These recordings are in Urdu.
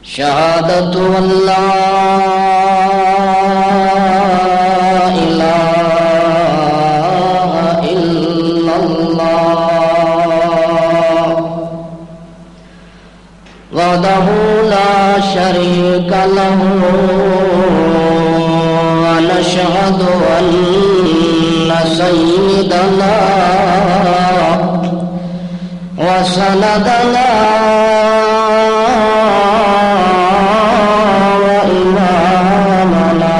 شهادة أن لا إله إلا الله وحده لا شريك له ونشهد أن سيدنا وسندنا وإمامنا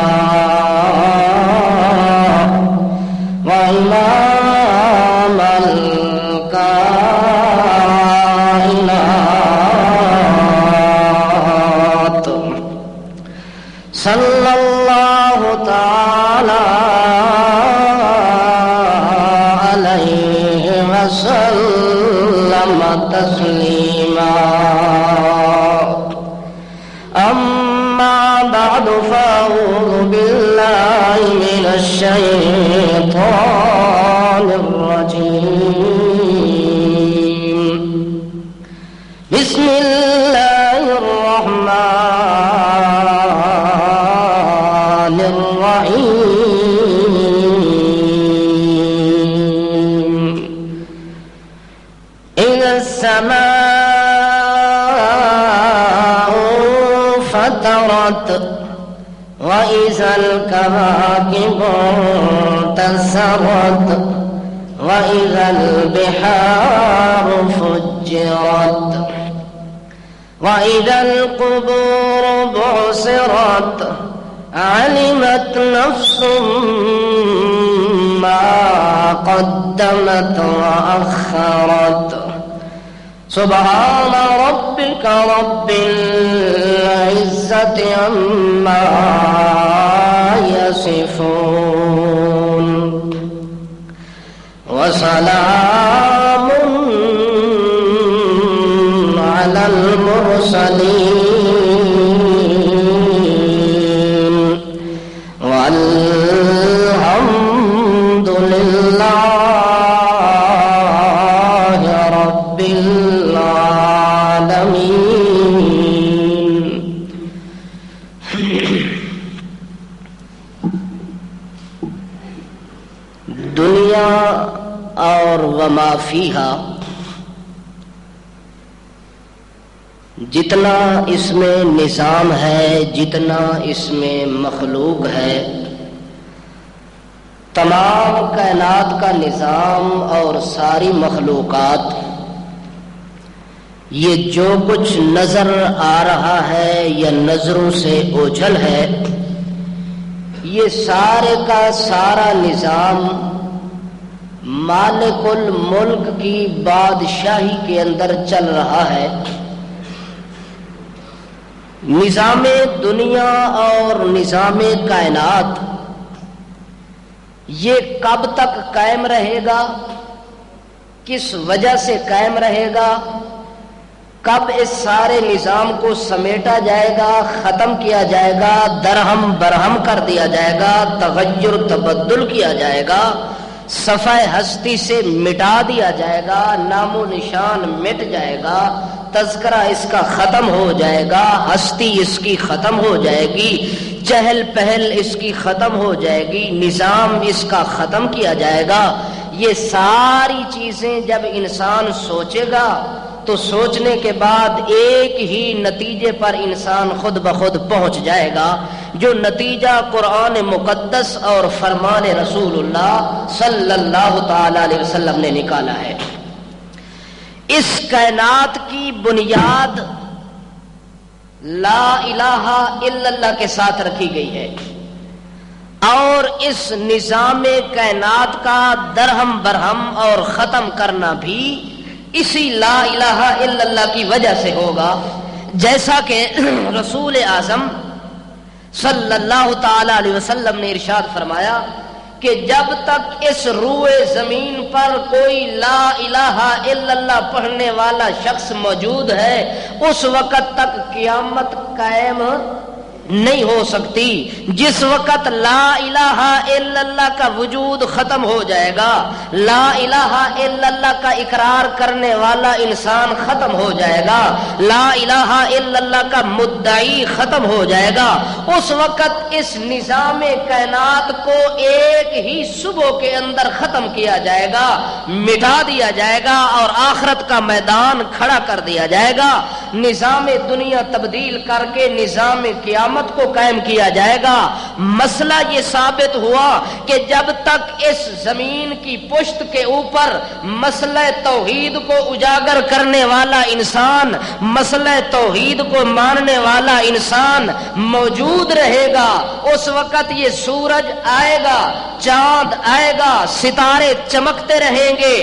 وإمام الكائنات صلى الله تعالى عليه وسلم تسليما. أما بعد فأعوذ بالله من الشيطان الرجيم. بسم الله الرحمن الرحيم. إذا السماء فطرت وإذا الكواكب انتثرت وإذا البحار فجرت وإذا القبور بعثرت علمت نفس ما قدمت وأخرت. سبحان ربك رب العزة عما يصفون وسلام على المرسلين والحمد لله رب العالمين. دنیا اور وما فیہا، جتنا اس میں نظام ہے، جتنا اس میں مخلوق ہے، تمام کائنات کا نظام اور ساری مخلوقات، یہ جو کچھ نظر آ رہا ہے یا نظروں سے اوجھل ہے، یہ سارے کا سارا نظام مالک الملک کی بادشاہی کے اندر چل رہا ہے. نظام دنیا اور نظام کائنات یہ کب تک قائم رہے گا، کس وجہ سے قائم رہے گا، کب اس سارے نظام کو سمیٹا جائے گا، ختم کیا جائے گا، درہم برہم کر دیا جائے گا، تغیر تبدل کیا جائے گا، صفحہ ہستی سے مٹا دیا جائے گا، نام و نشان مٹ جائے گا، تذکرہ اس کا ختم ہو جائے گا، ہستی اس کی ختم ہو جائے گی، چہل پہل اس کی ختم ہو جائے گی، نظام اس کا ختم کیا جائے گا. یہ ساری چیزیں جب انسان سوچے گا تو سوچنے کے بعد ایک ہی نتیجے پر انسان خود بخود پہنچ جائے گا، جو نتیجہ قرآن مقدس اور فرمان رسول اللہ صلی اللہ تعالی علیہ وسلم نے نکالا ہے. اس کائنات کی بنیاد لا الہ الا اللہ کے ساتھ رکھی گئی ہے، اور اس نظام کائنات کا درہم برہم اور ختم کرنا بھی اسی لا الہ الا اللہ کی وجہ سے ہوگا. جیسا کہ رسول اعظم صلی اللہ تعالی علیہ وسلم نے ارشاد فرمایا کہ جب تک اس روئے زمین پر کوئی لا الہ الا اللہ پڑھنے والا شخص موجود ہے، اس وقت تک قیامت قائم نہیں ہو سکتی۔ جس وقت لا الہ الا اللہ کا وجود ختم ہو جائے گا، لا الہ الا اللہ کا اقرار کرنے والا انسان ختم ہو جائے گا، لا الہ الا اللہ کا مدعی ختم ہو جائے گا، اس وقت اس نظام کائنات کو ایک ہی صبح کے اندر ختم کیا جائے گا، مٹا دیا جائے گا اور آخرت کا میدان کھڑا کر دیا جائے گا۔ نظام دنیا تبدیل کر کے نظام قیامت کو قائم کیا جائے گا۔ مسئلہ یہ ثابت ہوا کہ جب تک اس زمین کی پشت کے اوپر مسئلہ توحید کو اجاگر کرنے والا انسان، مسئلہ توحید کو ماننے والا انسان موجود رہے گا، اس وقت یہ سورج آئے گا، چاند آئے گا، ستارے چمکتے رہیں گے،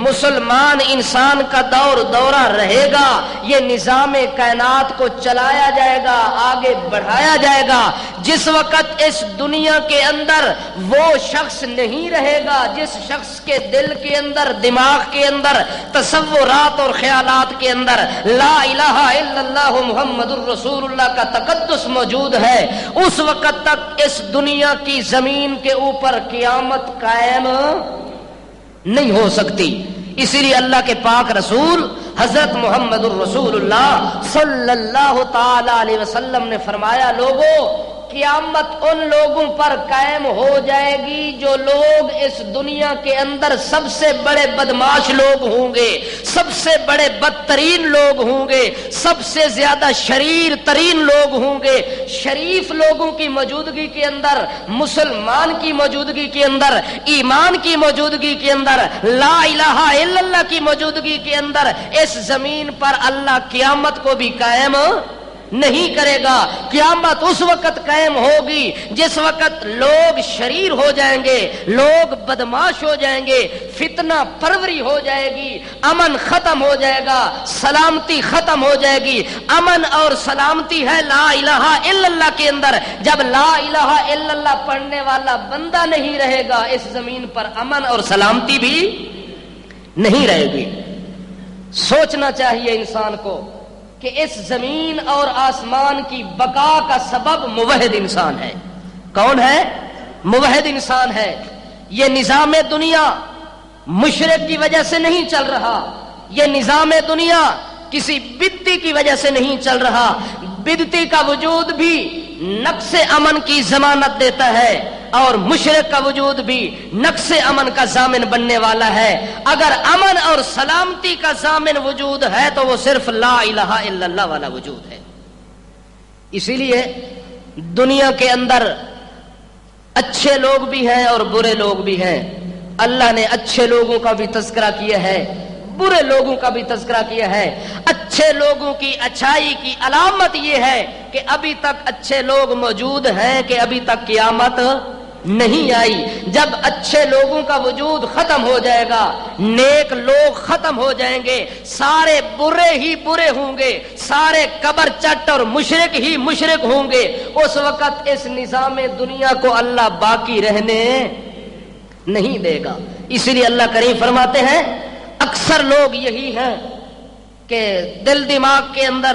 مسلمان انسان کا دورہ رہے گا، یہ نظام کائنات کو چلایا جائے گا، آگے بڑھایا جائے گا۔ جس وقت اس دنیا کے اندر وہ شخص نہیں رہے گا جس شخص کے دل کے اندر، دماغ کے اندر، تصورات اور خیالات کے اندر لا الہ الا اللہ محمد الرسول اللہ کا تقدس موجود ہے، اس وقت تک اس دنیا کی زمین کے اوپر قیامت قائم نہیں ہو سکتی۔ اسی لیے اللہ کے پاک رسول حضرت محمد الرسول اللہ صلی اللہ تعالی علیہ وسلم نے فرمایا، لوگوں قیامت ان لوگوں پر قائم ہو جائے گی جو لوگ اس دنیا کے اندر سب سے بڑے بدماش لوگ ہوں گے، سب سے بڑے بدترین لوگ ہوں گے، سب سے زیادہ شریر ترین لوگ ہوں گے۔ شریف لوگوں کی موجودگی کے اندر، مسلمان کی موجودگی کے اندر، ایمان کی موجودگی کے اندر، لا الہ الا اللہ کی موجودگی کے اندر اس زمین پر اللہ قیامت کو بھی قائم نہیں کرے گا۔ قیامت اس وقت قائم ہوگی جس وقت لوگ شریر ہو جائیں گے، لوگ بدماش ہو جائیں گے، فتنہ پروری ہو جائے گی، امن ختم ہو جائے گا، سلامتی ختم ہو جائے گی۔ امن اور سلامتی ہے لا الہ الا اللہ کے اندر۔ جب لا الہ الا اللہ پڑھنے والا بندہ نہیں رہے گا، اس زمین پر امن اور سلامتی بھی نہیں رہے گی۔ سوچنا چاہیے انسان کو کہ اس زمین اور آسمان کی بقا کا سبب موحد انسان ہے۔ کون ہے؟ موحد انسان ہے۔ یہ نظام دنیا مشرک کی وجہ سے نہیں چل رہا، یہ نظام دنیا کسی بدعتی کی وجہ سے نہیں چل رہا۔ بدعتی کا وجود بھی نقص امن کی ضمانت دیتا ہے اور مشرک کا وجود بھی نقص امن کا ضامن بننے والا ہے۔ اگر امن اور سلامتی کا ضامن وجود ہے تو وہ صرف لا الہ الا اللہ والا وجود ہے۔ اسی لیے دنیا کے اندر اچھے لوگ بھی ہیں اور برے لوگ بھی ہیں۔ اللہ نے اچھے لوگوں کا بھی تذکرہ کیا ہے، برے لوگوں کا بھی تذکرہ کیا ہے۔ اچھے لوگوں کی اچھائی کی علامت یہ ہے کہ ابھی تک اچھے لوگ موجود ہیں کہ ابھی تک قیامت نہیں آئی۔ جب اچھے لوگوں کا وجود ختم ہو جائے گا، نیک لوگ ختم ہو جائیں گے، سارے برے ہی برے ہوں گے، سارے قبر چٹ اور مشرک ہی مشرک ہوں گے، اس وقت اس نظام دنیا کو اللہ باقی رہنے نہیں دے گا۔ اسی لیے اللہ کریم فرماتے ہیں اکثر لوگ یہی ہیں کہ دل دماغ کے اندر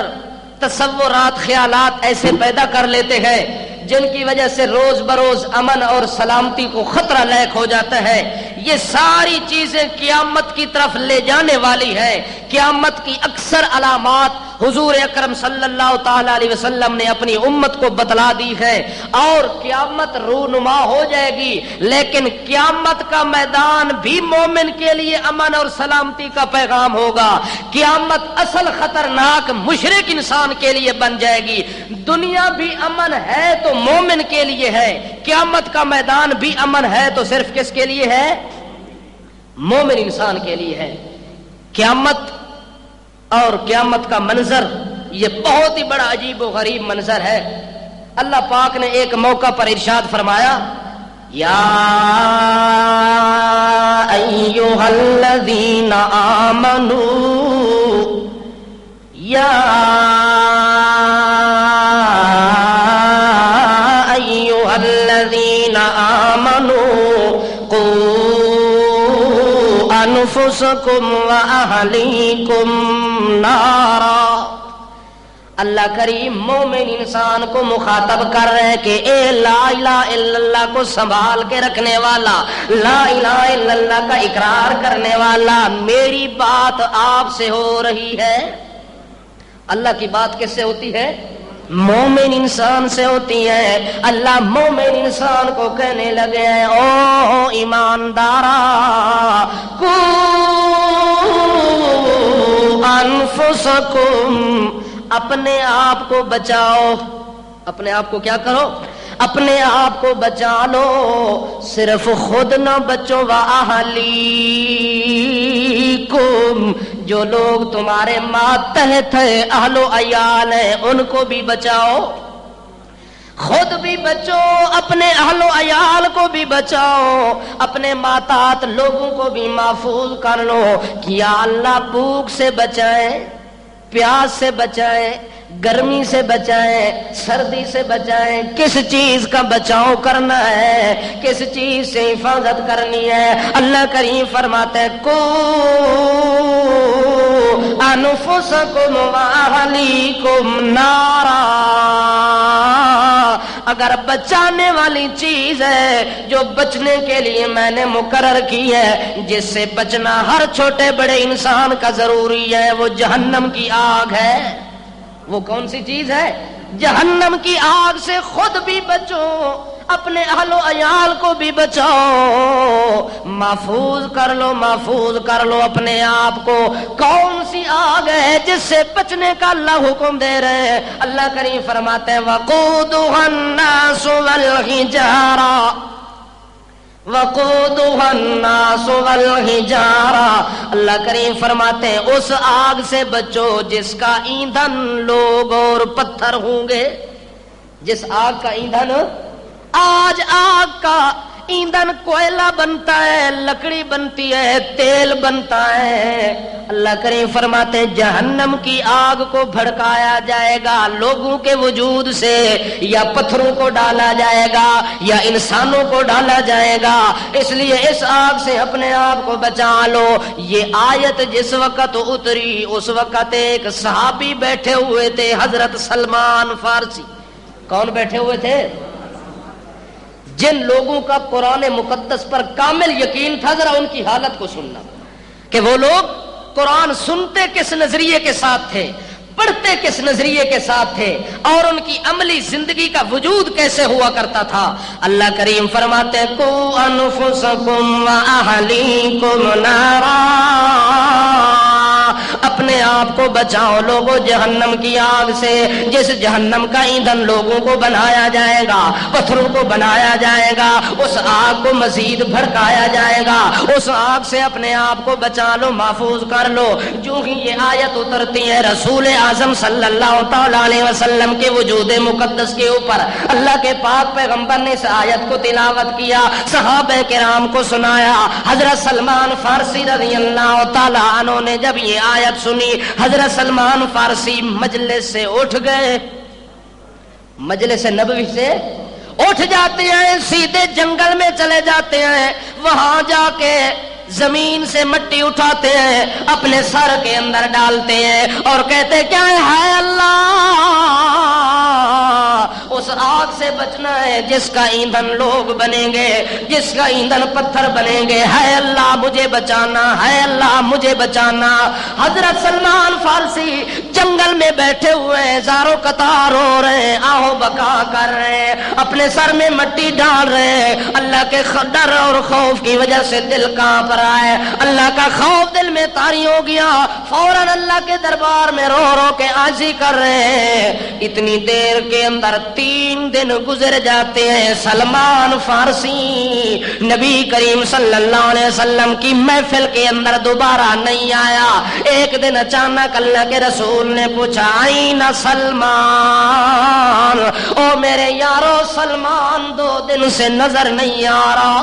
تصورات، خیالات ایسے پیدا کر لیتے ہیں جن کی وجہ سے روز بروز امن اور سلامتی کو خطرہ لاحق ہو جاتا ہے۔ یہ ساری چیزیں قیامت کی طرف لے جانے والی ہے۔ قیامت کی اکثر علامات حضور اکرم صلی اللہ تعالی علیہ وسلم نے اپنی امت کو بتلا دی ہے اور قیامت رونما ہو جائے گی، لیکن قیامت کا میدان بھی مومن کے لیے امن اور سلامتی کا پیغام ہوگا۔ قیامت اصل خطرناک مشرک انسان کے لیے بن جائے گی۔ دنیا بھی امن ہے تو مومن کے لیے ہے، قیامت کا میدان بھی امن ہے تو صرف کس کے لیے ہے؟ مومن انسان کے لیے ہے۔ قیامت اور قیامت کا منظر یہ بہت ہی بڑا عجیب و غریب منظر ہے۔ اللہ پاک نے ایک موقع پر ارشاد فرمایا، یا ایھا الذین آمنوا، یا ایھا الذین آمنوا قوا انفسکم واہلیکم نارا۔ اللہ کریم مومن انسان کو مخاطب کر رہے ہیں کہ اے لا الہ الا اللہ کو سنبھال کے رکھنے والا، لا الہ الا اللہ کا اقرار کرنے والا، میری بات آپ سے ہو رہی ہے۔ اللہ کی بات کس سے ہوتی ہے؟ مومن انسان سے ہوتی ہے۔ اللہ مومن انسان کو کہنے لگے ہیں او ایماندارا کو انفسکم، اپنے آپ کو بچاؤ۔ اپنے آپ کو کیا کرو؟ اپنے آپ کو بچا لو۔ صرف خود نہ بچو، وَأَهْلِيكُمْ، جو لوگ تمہارے ماتحت ہیں، اہل و عیال ہیں، ان کو بھی بچاؤ۔ خود بھی بچو، اپنے اہل و عیال کو بھی بچاؤ، اپنے ماتحت لوگوں کو بھی محفوظ کر لو۔ کیا اللہ بھوک سے بچائے، پیاس سے بچائے، گرمی سے بچائیں، سردی سے بچائیں، کس چیز کا بچاؤ کرنا ہے، کس چیز سے حفاظت کرنی ہے؟ اللہ کریم فرماتے ہیں کو انفسکم واہلیکم نارا، اگر بچانے والی چیز ہے جو بچنے کے لیے میں نے مقرر کی ہے، جس سے بچنا ہر چھوٹے بڑے انسان کا ضروری ہے، وہ جہنم کی آگ ہے۔ وہ کون سی چیز ہے؟ جہنم کی آگ سے خود بھی بچو، اپنے اہل و عیال کو بھی بچاؤ، محفوظ کر لو، محفوظ کر لو اپنے آپ کو۔ کون سی آگ ہے جس سے بچنے کا اللہ حکم دے رہے ہیں؟ اللہ کریم فرماتے ہیں وقودها الناس والحجارہ، وقودها الناس والحجارہ، اللہ کریم فرماتے ہیں اس آگ سے بچو جس کا ایندھن لوگ اور پتھر ہوں گے۔ جس آگ کا ایندھن، آج آگ کا ایندھن کوئلہ بنتا ہے، لکڑی بنتی ہے، تیل بنتا ہے۔ اللہ کریم فرماتے ہیں جہنم کی آگ کو بھڑکایا جائے گا لوگوں کے وجود سے، یا پتھروں کو ڈالا جائے گا یا انسانوں کو ڈالا جائے گا۔ اس لیے اس آگ سے اپنے آپ کو بچا لو۔ یہ آیت جس وقت اتری اس وقت ایک صحابی بیٹھے ہوئے تھے، حضرت سلمان فارسی۔ کون بیٹھے ہوئے تھے؟ جن لوگوں کا قرآن مقدس پر کامل یقین تھا۔ ذرا ان کی حالت کو سننا کہ وہ لوگ قرآن سنتے کس نظریے کے ساتھ تھے، پڑھتے کس نظریے کے ساتھ تھے، اور ان کی عملی زندگی کا وجود کیسے ہوا کرتا تھا۔ اللہ کریم فرماتے ہیں کو انفسکم واہلیکم نارا، اپنے آپ کو بچاؤ لوگوں جہنم کی آگ سے، جس جہنم کا ایندھن لوگوں کو بنایا جائے گا، پتھروں کو بنایا جائے گا، اس آگ کو مزید بھڑکایا جائے گا۔ اس آگ سے اپنے آپ کو بچا لو، محفوظ کر لو۔ جو ہی یہ آیت اترتی ہے رسول اعظم صلی اللہ تعالی علیہ وسلم کے وجود مقدس کے اوپر، اللہ کے پاک پیغمبر نے اس آیت کو تلاوت کیا، صحابہ کرام کو سنایا۔ حضرت سلمان فارسی رضی اللہ تعالی عنہ نے جب یہ آیت سنی، حضرت سلمان فارسی مجلس سے اٹھ گئے، مجلس نبوی سے اٹھ جاتے ہیں، سیدھے جنگل میں چلے جاتے ہیں، وہاں جا کے زمین سے مٹی اٹھاتے ہیں، اپنے سر کے اندر ڈالتے ہیں اور کہتے کیا ہے اللہ، اس آگ سے بچنا ہے جس کا ایندھن لوگ بنیں گے، جس کا ایندھن پتھر بنیں گے۔ ہے اللہ مجھے بچانا، ہے اللہ مجھے بچانا۔ حضرت سلمان فارسی جنگل میں بیٹھے ہوئے ہیں، زاروں قطار ہو رہے ہیں، آہو بکا کر رہے ہیں، اپنے سر میں مٹی ڈال رہے ہیں۔ اللہ کے ڈر اور خوف کی وجہ سے دل کانپ رہا ہے، اللہ کا خوف دل میں طاری ہو گیا، فوراً اللہ کے دربار میں رو رو کے عاجزی کر رہے ہیں۔ اتنی دیر کے اندر 3 دن گزر جاتے ہیں، سلمان فارسی نبی کریم صلی اللہ علیہ وسلم کی محفل کے اندر دوبارہ نہیں آیا۔ ایک دن اچانک اللہ کے رسول نے پوچھا آئین سلمان، او میرے یارو سلمان 2 دن سے نظر نہیں آ رہا۔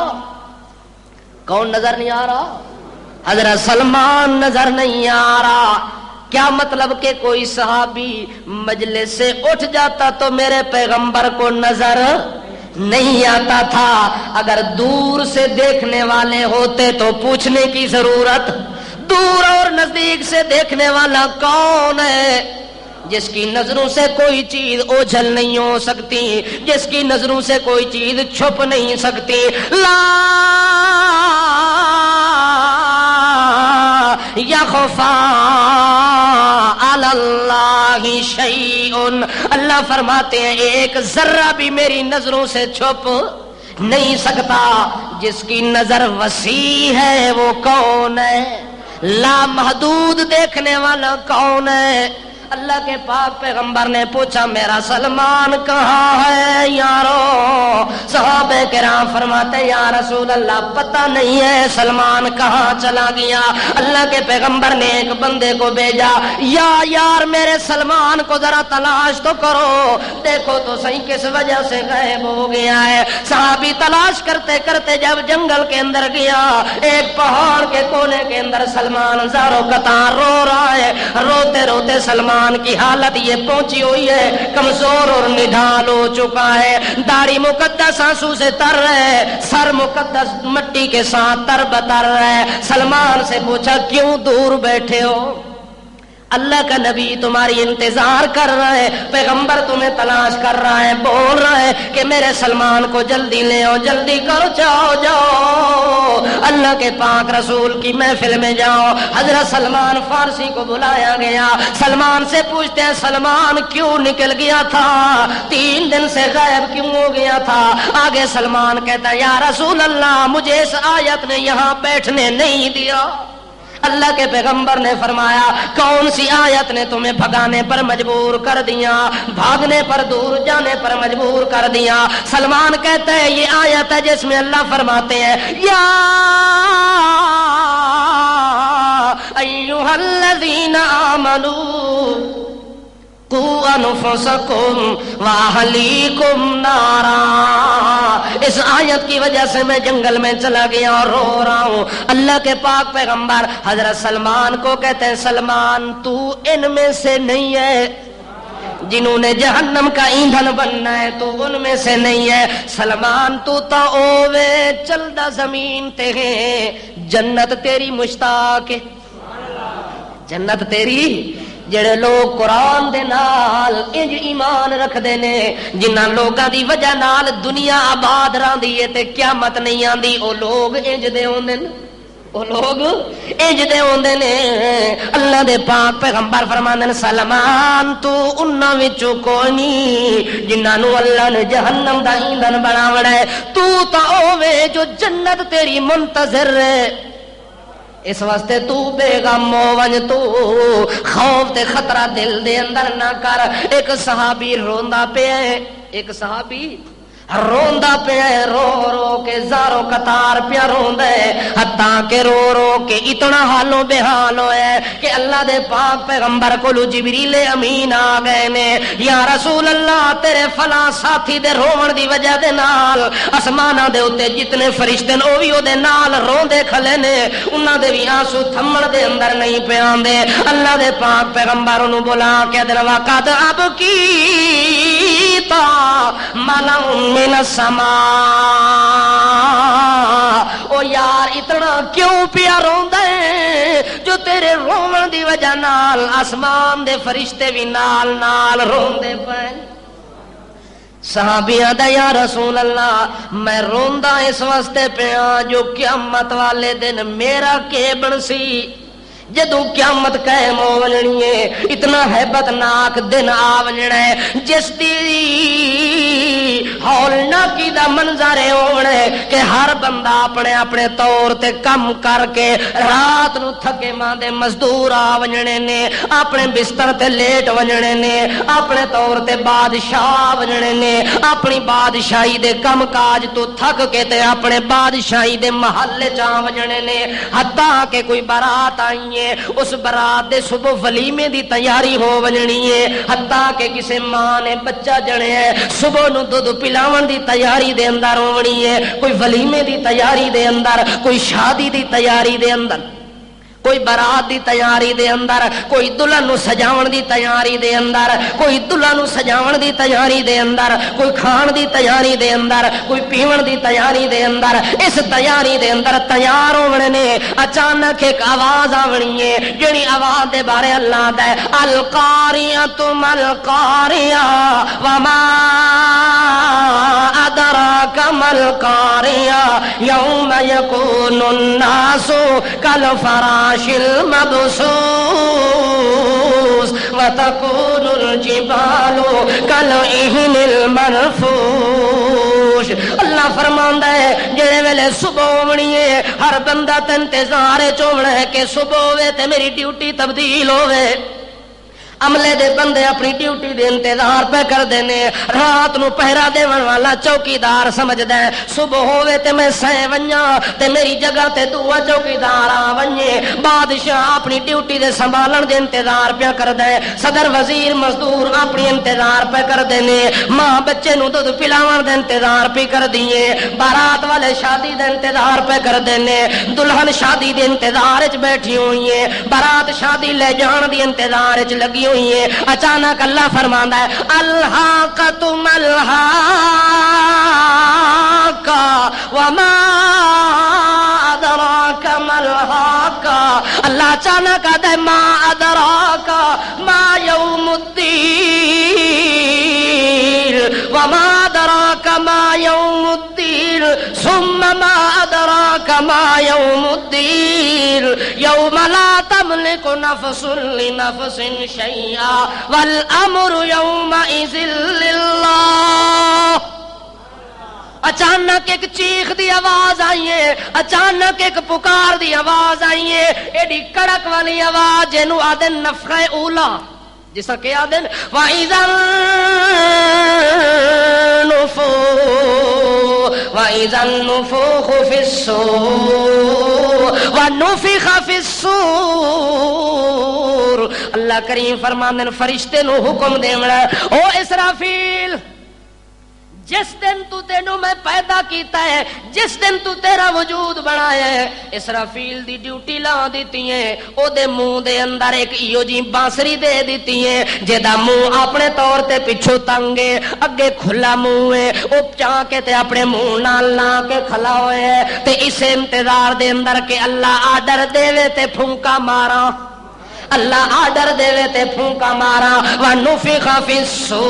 کون نظر نہیں آ رہا؟ حضرت سلمان نظر نہیں آ رہا۔ کیا مطلب کہ کوئی صحابی مجلس سے اٹھ جاتا تو میرے پیغمبر کو نظر نہیں آتا تھا؟ اگر دور سے دیکھنے والے ہوتے تو پوچھنے کی ضرورت، دور اور نزدیک سے دیکھنے والا کون ہے؟ جس کی نظروں سے کوئی چیز اوجھل نہیں ہو سکتی، جس کی نظروں سے کوئی چیز چھپ نہیں سکتی. لا یخفا علی اللہ شیء، اللہ فرماتے ہیں ایک ذرہ بھی میری نظروں سے چھپ نہیں سکتا. جس کی نظر وسیع ہے وہ کون ہے؟ لامحدود دیکھنے والا کون ہے؟ اللہ کے پاک پیغمبر نے پوچھا میرا سلمان کہاں ہے یارو؟ صحابہ کرام فرماتے یا رسول اللہ پتہ نہیں ہے سلمان کہاں چلا گیا. اللہ کے پیغمبر نے ایک بندے کو بھیجا، یا یار میرے سلمان کو ذرا تلاش تو کرو، دیکھو تو صحیح کس وجہ سے غائب ہو گیا ہے. صحابی تلاش کرتے کرتے جب جنگل کے اندر گیا، ایک پہاڑ کے کونے کے اندر سلمان زاروں قطار رو رہا ہے. روتے روتے سلمان کی حالت یہ پہنچی ہوئی ہے، کمزور اور نڈھال ہو چکا ہے. داڑھی مقدس آنسو سے تر ہے، سر مقدس مٹی کے ساتھ تر بتر ہے. سلمان سے پوچھا کیوں دور بیٹھے ہو؟ اللہ کا نبی تمہاری انتظار کر رہا ہے، پیغمبر تمہیں تلاش کر رہا ہے، بول رہا ہے کہ میرے سلمان کو جلدی لے آؤ، جلدی کرو، جاؤ جاؤ اللہ کے پاک رسول کی محفل میں جاؤ. حضرت سلمان فارسی کو بلایا گیا. سلمان سے پوچھتے ہیں سلمان کیوں نکل گیا تھا؟ 3 دن سے غائب کیوں ہو گیا تھا؟ آگے سلمان کہتا ہے یا رسول اللہ مجھے اس آیت نے یہاں بیٹھنے نہیں دیا. اللہ کے پیغمبر نے فرمایا کون سی آیت نے تمہیں بھگانے پر مجبور کر دیا، بھاگنے پر، دور جانے پر مجبور کر دیا؟ سلمان کہتا ہے یہ آیت ہے جس میں اللہ فرماتے ہیں یا ایھا الذین آمنوا قوا انفسکم واہلیکم نارا. اس آیت کی وجہ سے میں جنگل میں چلا گیا اور رو رہا ہوں. اللہ کے پاک پیغمبر حضرت سلمان کو کہتے ہیں سلمان تو ان میں سے نہیں ہے جنہوں نے جہنم کا ایندھن بننا ہے، تو ان میں سے نہیں ہے. سلمان تو تا اوے چلدا زمین تے ہے، جنت تیری مشتاق ہے. جنت تیری جڑے لوگ قرآن دے نال انج ایمان رکھ دے نے، جنہاں لوگاں دی وجہ نال دنیا آباد رہندی ہے تے قیامت نہیں آندی، او لوگ انج دے ہوندے نے، او لوگ انج دے ہوندے نے. اللہ دے پاک پیغمبر فرماندے نے سلمان تو انہاں وچوں کوئی نہیں جنہاں نو اللہ نے جہنم دا ایندھن بناونا ہے. تو تا اوے جو جنت تیری منتظر ہے. اس واسطے تو بے غم ہو ونج، تو خوف تے خطرہ دل دے اندر نہ کر. ایک صحابی روندا پیا ہے، ایک صحابی روندا پیا ہے، رو رو کے زاروں قطار پیا روندا ہے، حتیٰ کہ رو رو کے اتنا حالوں بے حال ہوئے کہ اللہ دے پاک پیغمبر کولو جبریل امین آ گئے نے. یا رسول اللہ تیرے فلاں ساتھی دے رون دی وجہ دے نال آسماناں دے اوتے جتنے فرشتے نے او وی او دے نال روندے کھلے نے، انہاں دے وی آنسو تھمن دے اندر نہیں پیاندے. اللہ دے پاک پیغمبر نو بلا کے دل وقت اب کی تا مالا من السماء، او یار اتنا کیوں پیا روندا ہے جو تیرے رون دی وجہ نال آسمان دے فرشتے بھی نال نال روندے پے. صحابیاں دا یا رسول اللہ میں روندا اس واسطے پیا جو قیامت والے دن میرا کے بنسی، جدوں قیامت قائم ہو ونجنی ہے، اتنا ہیبت ناک دن آ ونجنا ہے جس دی ہولناکی دا منظر ہونا ہے کہ ہر بندہ اپنے اپنے طور تے کم کر کے رات نو تھکے ماندے مزدور آ ونجنے نے، اپنے بستر تے لیٹ ونجنے نے، اپنے طور تے بادشاہ ونجنے نے، اپنی بادشاہی دے کم کاج تو تھک کے تے اپنے بادشاہی دے محلے جا ونجنے نے. حتیٰ کہ کوئی بارات آئی ہے اس برات دے صبح ولیمے دی تیاری ہو ونجنی ہے، حتیٰ کہ کسی ماں نے بچہ جنے ہے صبح نو دودھ پلاون دی تیاری دے اندر ہونی ہے، کوئی ولیمے دی تیاری دے اندر، کوئی شادی دی تیاری دے اندر. کوئی برات دی تیاری دے اندر، کوئی دلہن نو سجاون دی تیاری دے اندر، کوئی دلہن نو سجاون دی تیاری دے اندر، کوئی کھان دی تیاری دے اندر، کوئی پیون دی تیاری دے اندر، اس تیاری دے اندر تیار ہونے نے اچانک ایک آواز آونی ہے جڑی آواز دے بارے اللہ دے القاریۃ مل قاریہ وما ادراک مل قاریہ یوم یکون الناس کالفراش المبثوث وتكون الجبال كالعهن المنفوش۔ اللہ فرماندا ہے جڑے ویلے صبح ہونی ہے ہر بندہ تے انتظار چونا ہے کہ صبح ہوے تے میری ڈیوٹی تبدیل ہوے۔ عملے دے بندے اپنی ڈیوٹی دے انتظار پہ کر دینے، رات نو پہرا دیون والا چوکیدار سمجھدا ہے صبح ہوے تے میں سائیں ونجاں تے میری جگہ تے دوجا چوکیدار آ ونجے۔ بادشاہ اپنی ڈیوٹی دے سنبھالن دے انتظار پہ کردا ہے، صدر وزیر مزدور اپنی انتظار پہ کر دینے، ماں بچے نو دودھ پلاون دے انتظار پہ کر دیے، بارات والے شادی دے انتظار پہ کر دینے، دلہن شادی دے انتظار وچ بیٹھی ہوئی ہے، بارات شادی لے جان دی انتظار وچ لگی ہوئی ہے۔ اچانک اللہ فرماندا ہے الحاقۃ ملحاقہ وما ادراک ملحاقہ۔ اللہ اچانک کہتا ہے ما ادراک ما یوم الدین وما ادراک ما یوم الدین ثم ما ادراک ما یوم الدین یوم لا تملک نفس لنفس شیئا والامر یومئذ للہ۔ اچانک ایک چیخ دی آواز آئی ہے، اچانک ایک پکار دی آواز آئی ہے، ایڈی کڑک والی آواز جنوں آدن نفخہ اولا، جسا کہ آدن وَإِذَا النُّفُوخُ فِي الصُّورِ وَنُفِخَ فِي الصُّورِ۔ اللہ کریم فرماندے نے فرشتے نو حکم دیونا او اسرافیل جس دن تو تینوں میں پیدا کیتا ہے، جس دن تو تیرا وجود بنایا ہے، اسرافیل دی ڈیوٹی لا دیتی ہے، او دے منہ دے اندر ایک ایو جی بانسری دے دیتی ہے جیدا منہ اپنے طور تے پچھو تنگے اگے کھلا منہ ہے، او چاہ کے تے اپنے منہ نال لا کے کھلا ہوئے ہے تے اس انتظار دے اندر کہ اللہ آڈر دے وے تے پھونکا مارا، اللہ آڈر دے وے تے پھونکا مارا۔ وَنُفِخَ فِي الصُّورِ،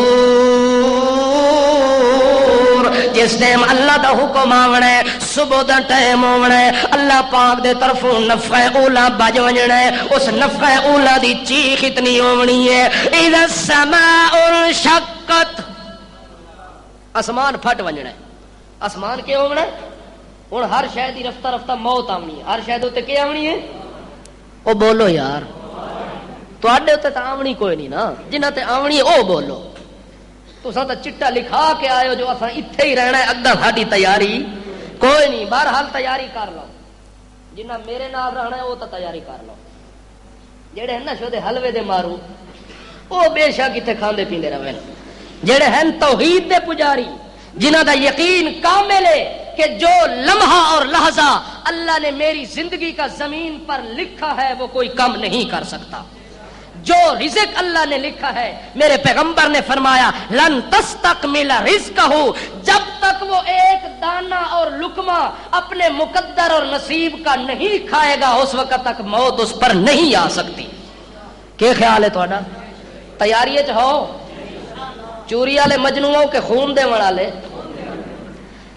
جس ٹائم اللہ دا حکم آونا ہے، صبح دا ٹائم ہونا ہے، اللہ پاک دے طرفوں نفخہ اولا بج وجنا ہے، اس نفخہ اولا دی چیخ اتنی ہونی ہے اِذَا السَّمَاءُ انشَقَّتْ، آسمان پھٹ وجنا ہے۔ آسمان کیا ہونا ہے؟ ہن ہر شے دی رفتہ رفتہ موت آونی ہے، ہر شے دے تے کیا آونی ہے؟ او بولو یار، تواڈے تے تے آونی کوئی نہیں نا، جنہ تے آونی ہے او بولو۔ تساں تے چٹا لکھا کے آئے ہو جو اساں ایتھے ہی رہنا ہے، اگا ساڈی تیاری کوئی نہیں، بہرحال تیاری کر لو، جنہ میرے نال رہنا ہے وہ تے تیاری کر لو۔ جڑے ہیں نشو دے حلوے دے مارو وہ بے شک اتنے کھاندے پیندے رہے، جڑے ہیں توحید دے پجاری جنہ دا یقین کامل ہے کہ جو لمحہ اور لحظہ اللہ نے میری زندگی کا زمین پر لکھا ہے وہ کوئی کم نہیں کر سکتا، جو رزق اللہ نے لکھا ہے، میرے پیغمبر نے فرمایا لن تستکمل رزقہ، جب تک وہ ایک دانہ اور لقمہ اپنے مقدر اور نصیب کا نہیں کھائے گا اس وقت تک موت اس پر نہیں آ سکتی۔ کیا خیال ہے تھوڑا؟ تیاری ہو؟ چوری والے مجنوں کے خون دے والے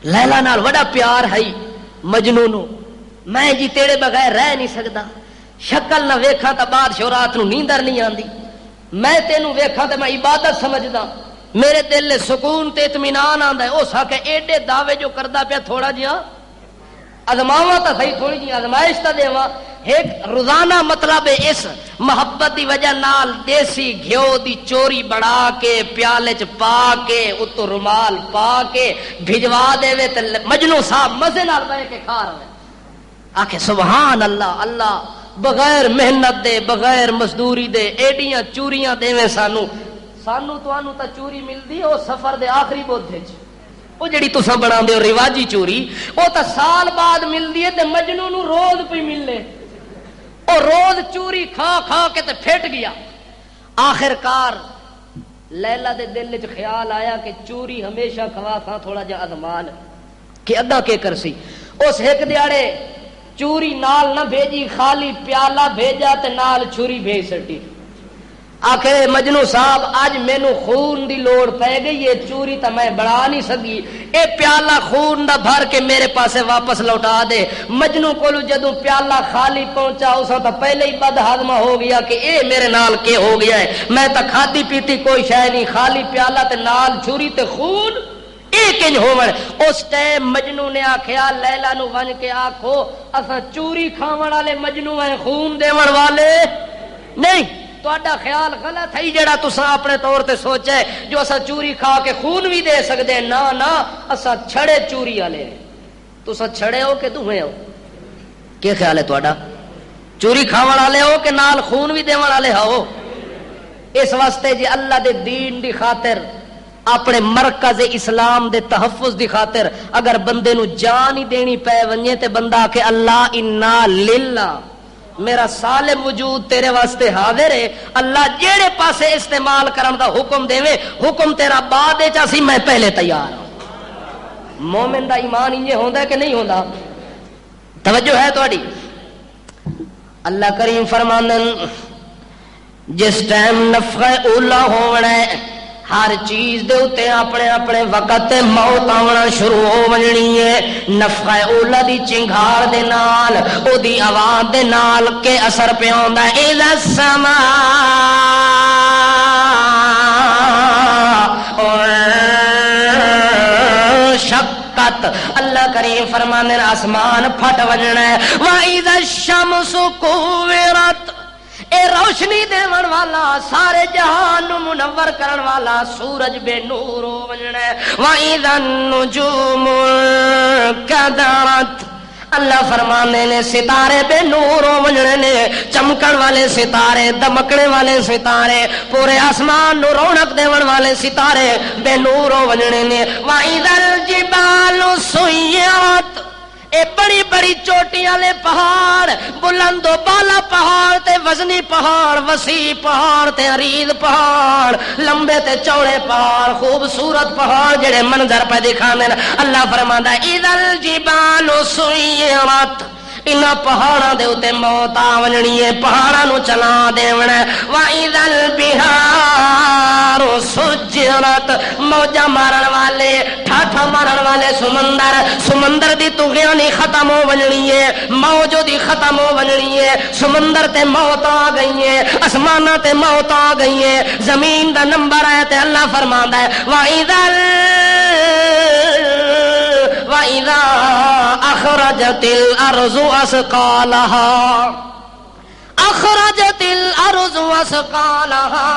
لیلا نال وڈا پیار ہے مجنوں نو، میں جی تیرے بغیر رہ نہیں سکتا، شکل نہ ویکھاں تا بادشاہ رات نو نیندر نہیں آندی، میں تینوں ویکھاں تے میں عبادت سمجھدا، میرے دل لے سکون تے اطمینان آندا ہے۔ او ساکے ایڈے دعوے جو کردا پیا تھوڑا جہا ازماواں تا صحیح، تھوڑی جی آزمائش تا دیواں۔ ایک روزانہ مطلب اس محبت دی وجہ نال دیسی گھیو دی چوری بنا کے پیالے چ پا کے اتو رومال پا کے بھجوا دے تے مجنوں صاحب مزے نال بیٹھ کے کھا رہے آکھے سبحان اللہ، اللہ بغیر محنت دے بغیر مزدوری دے ایڈیاں چوریاں دیویں سانو توانوں تا چوری ملدی او سفر دے آخری بودھے چ، وہ جڑی تساں بناندے ہو رواجی چوری وہ تا سال بعد ملدی ہے تے مجنوں نو روز پہ ملے، وہ روز چوری کھا کھا کے تے پھٹ گیا. آخر کار لیلا دے دل وچ خیال آیا کہ چوری ہمیشہ کھوا کھا تھوڑا جا ازمان کہ اگا کے کرسی. اس ایک دیاڑے چوری نال نہ بھیجی، خالی پیالہ بھیجا تے نال چھری بھیج سٹی. آخر مجنو صاحب اج مینو خون دی لوڑ پی گئی ہے، چوری تو میں بڑھا نہیں سکی، اے پیالہ خون دا بھر کے میرے پاسے واپس لوٹا دے. مجنو کولو جدوں پیالہ خالی پہنچا اسا تو پہلے ہی بد ہضمہ ہو گیا کہ اے میرے نال کے ہو گیا ہے، میں تو کھادی پیتی کوئی شے نہیں، خالی پیالہ تے نال چھری تے خون ایک انج ہوون. اس ٹائم مجنو نے آکھیا لیلا نو ون کے آکھو اساں چوری کھاون والے مجنو ہیں، خون دیون والے نہیں. تہاڈا خیال غلط ہے جڑا تساں اپنے طور تے سوچا ہے جو اساں چوری کھا کے خون بھی دے سکدے. نا نا اساں چھڑے چوری والے ہیں. تساں چھڑے ہو کہ دوہے ہو؟ کیا خیال ہے تہاڈا؟ چوری کھاون والے ہو کہ نال خون بھی دیون والے ہو؟ اس واسطے جی اللہ دے دین دی خاطر، اپنے مرکز اسلام دے تحفظ دی خاطر اگر بندے نو جان ہی دینی پے ونجے تے بندہ کہ اللہ انا للہ، میرا سالم وجود تیرے واسطے حاضر ہے، اللہ جیڑے پاسے استعمال کرن دا حکم دے، حکم تیرا بعد چا سی میں پہلے تیار ہوں. مومن دا ایمان انجے ہوندا ہے کہ نہیں ہوندا؟ توجہ ہے تہاڈی؟ اللہ کریم فرماندن جس ٹائم نفخہ اولا ہونا ہے ہر چیز دے اتے اپنے اپنے وقت موت آونا شروع ہو ونجنی ہے. نفخہ اولا دی چنگھار دے نال او دی آواز دے نال کے اثر پہ آندا ہے اذا السماء شقت. اللہ کریم فرمانے آسمان پھٹ وجنا ہے. وَإِذَا الشَّمْسُ كُوِّرَتْ، اے روشنی دیون والا سارے جہان نو منور کرن والا سورج بے نور ہو وجنا ہے. وَإِذَا النُّجُومُ انكَدَرَتْ، اللہ فرمانے نے ستارے بے نور ہو وجنے نے، چمکن والے ستارے، دمکنے والے ستارے، پورے آسمان نو رونق دیون والے ستارے بے نور ہو وجنے نے. وَإِذَا الْجِبَالُ سُيِّرَتْ، اے بڑی بڑی چوٹی والے پہاڑ، بلند و بالا پہاڑ تے وزنی پہاڑ، وسیع پہاڑ تے عریض پہاڑ، لمبے تے چوڑے پہاڑ، خوبصورت پہاڑ جڑے منظر پہ دکھاندے نے. اللہ فرماندا ہے اذا الجبال سیرت، انہاں پہاڑاں دے اوتے موت آ ونجنی ہے، پہاڑاں نو چلا دیونا ہے. وَإِذَا الْبِحَارُ سُجِّرَتْ، موجاں مارن والے، ٹھاٹھا مارن والے سمندر، سمندر دی طغیانی ختم ہو ونجنی ہے، موج دی ختم ہو ونجنی ہے. سمندر تے موت آ گئی ہے، اسماناں تے موت آ گئی ہے، زمین دا نمبر ہے تے اللہ فرماندا ہے وَإِذَا أَخْرَجَتِ الْأَرْضُ أَثْقَالَهَا، اخرجت الارض وثقالها.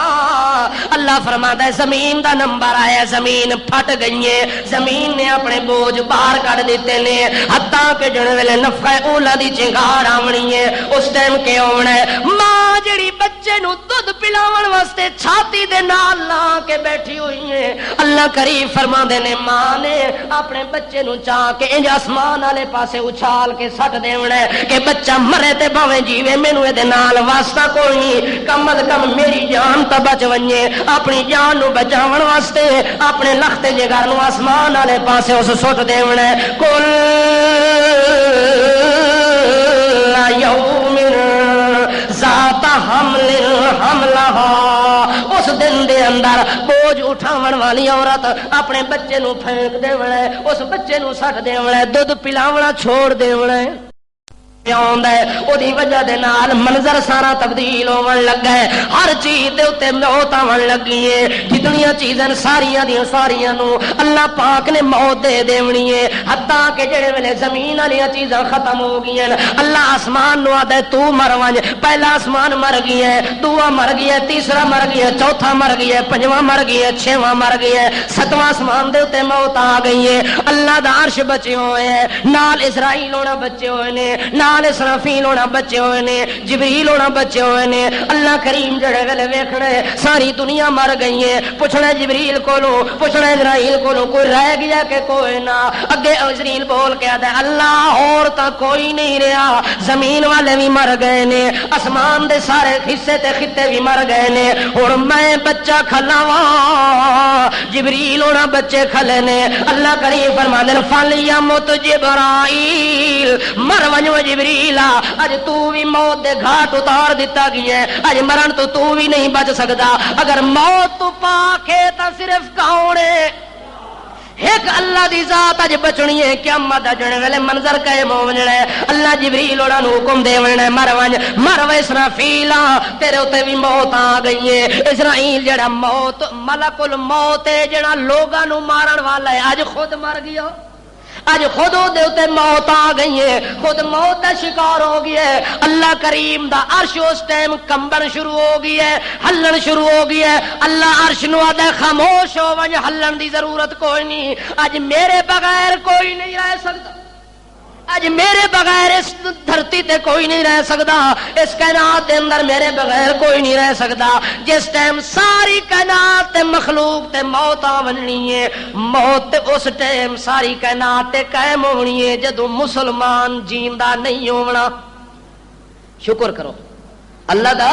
اللہ فرماتا ہے زمین دا نمبر آیا، زمین پھٹ گئی ہے، زمین نے اپنے بوجھ باہر کر دیتے نے. حتیٰ کہ جن ویلے نفخہ اولا دی چنگار آونی ہے اس ٹائم کے ہونا ہے ماں جڑی بچے نو دودھ پلاون واسطے چھاتی دے نال لا کے بیٹھی ہوئی ہے. اللہ کریم فرماندے نے ماں نے اپنے بچے نو چاہ کے انج آسمان والے پاسے اچھال کے سٹ دیونا ہے کہ بچہ مرے تے بھاویں جیوے، مینوں اے نال واسطہ کوئی نہیں، کم از کم میری جان تو بچ ونجے. اپنی جان نو بچاون واسطے اپنے لخت جگر نو آسمان والے پاسے اس سٹ دیونا ہے. کل یوم ذات حمل حملها، اس دن دے اندر بوجھ اٹھاون والی عورت اپنے بچے نو پھینک دیونا ہے، اس بچے نو سٹ دیونا ہے، دودھ پلاونا چھوڑ دیونا ہے. دی وجہ دے نال منظر سارا تبدیل ہون لگا ہے، ہر چیز دے اوتے موت آون لگی ہے. جتنی چیزاں ساریاں دی ساریاں نو اللہ پاک نے موت دے دینی ہے. حتیٰ کہ جڑے ویلے زمین والی چیزاں ختم ہو گئی ہیں، اللہ آسمان نو آدا ہے تو مر ونج. پہلا آسمان مر گیا ہے، دوسرا مر گیا ہے، تیسرا مر گیا ہے، چوتھا مر گیا ہے، پنجواں مر گیا ہے، چھواں مر گیا ہے، ستواں آسمان دے اوتے موت آ گئی ہے. اللہ دا عرش بچے ہوئے ہیں، نال اسرائیل ہونا بچے ہوئے نے، نال نال اسرافیل ہونا بچے ہوئے نے، جبریل ہونا بچے ہوئے نے۔ اللہ کریم جڑے ویلے ویکھنا ہے ساری دنیا مر گئی ہے، پوچھنا جبریل کولوں، پوچھنا اسرائیل کولوں کوئی رہ گیا کہ کوئی نہ؟ اگے اسرائیل بول کے آتا ہے اللہ اور تا کوئی نہیں رہا، زمین والے بھی مر گئے نے، آسمان دے سارے حصے تے خطے بھی مر گئے نے، اور میں بچہ کھلاواں۔ جبریل ہونا بچے کھلے نے۔ اللہ کریم فرماندے فلیمت جبرائیل، مر ونجو جبریل، اج تو بھی موت دے گھاٹ اتار دیتا گیا ہے، اج مرن تو بھی نہیں بچ سکتا۔ اگر موت تو پاک ہے تو صرف کون ہے؟ ایک اللہ دی ذات اج بچنی ہے، قیامت اجنے والے منظر قائم ہو جانا ہے۔ اللہ جبریل اوڑا نو حکم دے ونا مر ونج، مر و اسرافیل تیرے اوتے بھی موت آ گئی ہے۔ اسرائیل جڑا موت ملک الموت ہے، جڑا لوگاں نو مارن والا ہے، اج خود مر گیا، اج خود دے اوتے موت آ گئی ہے، خود موت دا شکار ہو گیا ہے۔ اللہ کریم دا عرش اس ٹائم کمبن شروع ہو گیا ہے، ہلن شروع ہو گیا ہے۔ اللہ عرش نو آدھے خاموش ہو ونج، ہلن دی ضرورت کوئی نہیں، اج میرے بغیر کوئی نہیں رہ سکتا، اج میرے بغیر اس دھرتی تے کوئی نہیں رہ سکتا، اس کائنات دے اندر میرے بغیر کوئی نہیں رہ سکتا۔ جس ٹائم ساری کائنات تے مخلوق تے موت آونی ہے، موت اس ٹائم ساری کائنات تے قائم ہونی ہے جدوں مسلمان جیندا نہیں ہونا۔ شکر کرو اللہ دا،